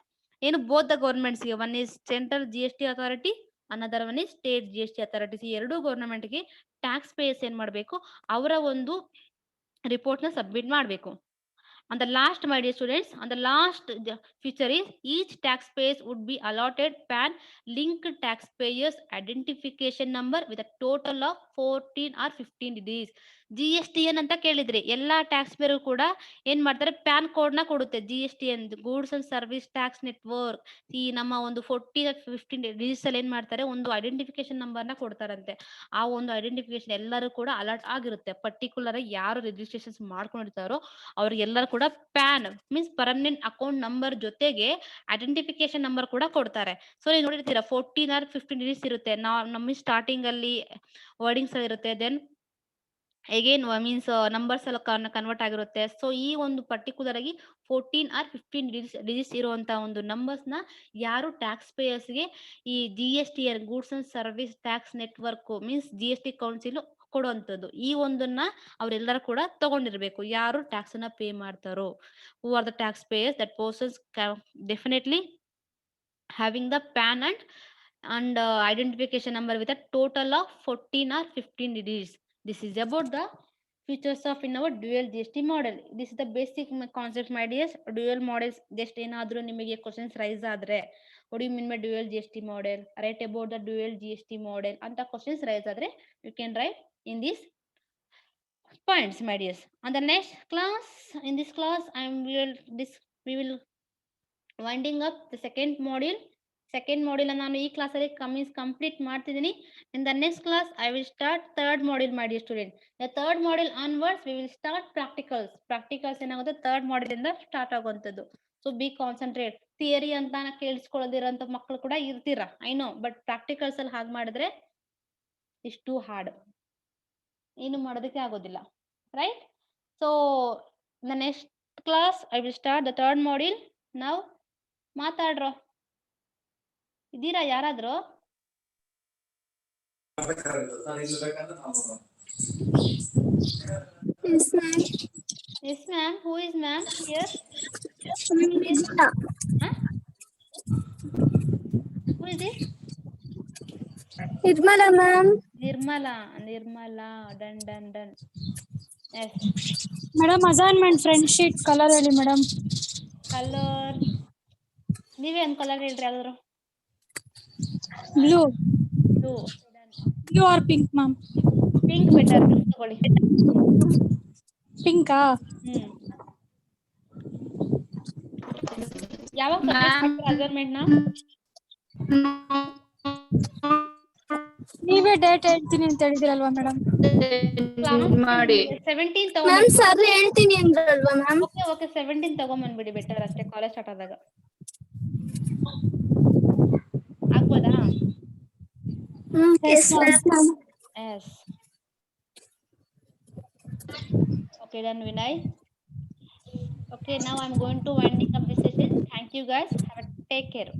ಏನು ಬೋತ್ ದ ಗೌರ್ಮೆಂಟ್ಸ್ ಗೆ, one is central GST authority, another one is state GST authorities. ಈ ಎರಡೂ ಗೌರ್ಮೆಂಟ್ ಗೆ ಟ್ಯಾಕ್ಸ್ ಪೇಯರ್ಸ್ ಏನ್ ಮಾಡ್ಬೇಕು, ಅವರ ಒಂದು ರಿಪೋರ್ಟ್ ನ ಸಬ್ಮಿಟ್ ಮಾಡ್ಬೇಕು. On the last, my dear students, on the last feature is each taxpayers would be allotted PAN linked taxpayers identification number with a total of 14 or 15 digits. GSTN ಅಂತ ಕೇಳಿದ್ರಿ, ಎಲ್ಲಾ tax pair ಕೂಡ ಏನ್ ಮಾಡ್ತಾರೆ, PAN code ನ ಕೊಡುತ್ತೆ. GSTN goods and service tax network ಈ ನಮ್ಮ ಒಂದು 14-15 digits ಅಲ್ಲಿ ಏನ್ ಮಾಡ್ತಾರೆ, ಒಂದು ಐಡೆಂಟಿಫಿಕೇಶನ್ ನಂಬರ್ ನ ಕೊಡ್ತಾರಂತೆ. ಆ ಒಂದು ಐಡೆಂಟಿಫಿಕೇಶನ್ ಎಲ್ಲರೂ ಕೂಡ ಅಲರ್ಟ್ ಆಗಿರುತ್ತೆ. ಪರ್ಟಿಕ್ಯುಲರ್ ಆಗಿ ಯಾರು ರಿಜಿಸ್ಟ್ರೇಷನ್ ಮಾಡ್ಕೊಂಡಿರ್ತಾರೋ ಅವ್ರಿಗೆಲ್ಲರೂ ಕೂಡ PAN means permanent account number ಜೊತೆಗೆ ಐಡೆಂಟಿಫಿಕೇಶನ್ ನಂಬರ್ ಕೂಡ ಕೊಡ್ತಾರೆ. ಸೊ ನೀವು ನೋಡಿರ್ತೀರಾ 14 or 15 digits ಇರುತ್ತೆ. ನಮ್ಮ ಸ್ಟಾರ್ಟಿಂಗ್ ಅಲ್ಲಿ ವರ್ಡಿಂಗ್ಸ್ ಇರುತ್ತೆ, ದೆನ್ ಅಗೇನ್ ಮೀನ್ಸ್ ನಂಬರ್ಸ್ ಎಲ್ಲ ಕನ್ವರ್ಟ್ ಆಗಿರುತ್ತೆ. ಸೊ ಈ ಒಂದು ಪರ್ಟಿಕ್ಯುಲರ್ ಆಗಿ 14 or 15 digits ಇರುವಂತ ಒಂದು ನಂಬರ್ಸ್ ನ ಯಾರು ಟ್ಯಾಕ್ಸ್ ಪೇಯರ್ಸ್ ಗೆ ಈ GSTN goods and service tax network means GST council ಕೊಡುವಂತದ್ದು, ಈ ಒಂದನ್ನ ಅವರೆಲ್ಲರೂ ಕೂಡ ತಗೊಂಡಿರ್ಬೇಕು. ಯಾರು ಟ್ಯಾಕ್ಸ್ ಅನ್ನ ಪೇ ಮಾಡ್ತಾರೋ, who are the tax payers, that persons definitely having the PAN and identification number with a total of 14 or 15 digits. This is about the features of in our dual GST model. This is the basic concept, my dears. Dual models just ಏನಾದ್ರೂ ನಿಮಗೆ questions rise ಆದ್ರೆ what do you mean by dual GST model, write about the dual GST model ಅಂತ questions rise ಆದ್ರೆ you can write in these points, my dears. On the next class, in this class we will winding up the second module. Second module ನಾನು ಈ class ಅಲ್ಲಿ complete ಮಾಡ್ತಿದ್ದೀನಿ. In the next class I will start third module, my dear student. The third module onwards we will start practicals ಏನಾಗುತ್ತೆ third module ಇಂದ start ಆಗುವಂತದ್ದು. So be concentrate. Theory ಅಂತ ಕೇಳಿಸ್ಕೊಳ್ಳೋದಿರಂತ ಮಕ್ಕಳು ಕೂಡ ಇರ್ತೀರಾ, ಐ ನೋ, ಬಟ್ ಪ್ರಾಕ್ಟಿಕಲ್ಸ್ ಅಲ್ಲಿ ಹಾಗೆ ಮಾಡಿದ್ರೆ ಇಸ್ ಟು ಹಾರ್ಡ್, ಏನು ಮಾಡೋದಕ್ಕೆ ಆಗೋದಿಲ್ಲ, right? So the next class I will start the third module. now ಮಾತಾಡ್ರೋ, ಇದೀರಾ ಯಾರಾದ್ರೂ? Yes ma'am. Who is ma'am here? Who is it? Nirmala ma'am. Nirmala. Done. Yes. Madam, assignment friend sheet color ಹೇಳಿ madam. Color ನೀವೇ ಒಂದು colour ಹೇಳ್ರಿ ಯಾವ್ದಾದ್ರು. Blue or pink ma'am? Pink better. ತಗೊಳ್ಳಿ. Pink ಆ? ಯಾವಾಗ ಅಸೈನ್ಮೆಂಟ್ ನ? ನೀವೇ ಡೇಟ್ ಹೇಳ್ತೀನಿ ಅಂತ ಹೇಳಿದಿರಲ್ವಾ ಮೇಡಮ್? ಮಾಡಿ 17 ಮ್ಯಾಮ್ ಸರ್ ಹೇಳ್ತೀನಿ ಅಂದ್ರಲ್ವಾ ಮ್ಯಾಮ್? ಓಕೆ 17 ತಗೊಂಬಂದ್ಬಿಡಿ, ಬೆಟರ್ ಅಷ್ಟೇ ಕಾಲೇಜ್ ಸ್ಟಾರ್ಟ್ ಆದಾಗ. Yes, ma'am. Yes. Okay, then Vinay. Okay, now I'm going to winding up this session. Thank you guys. Take care.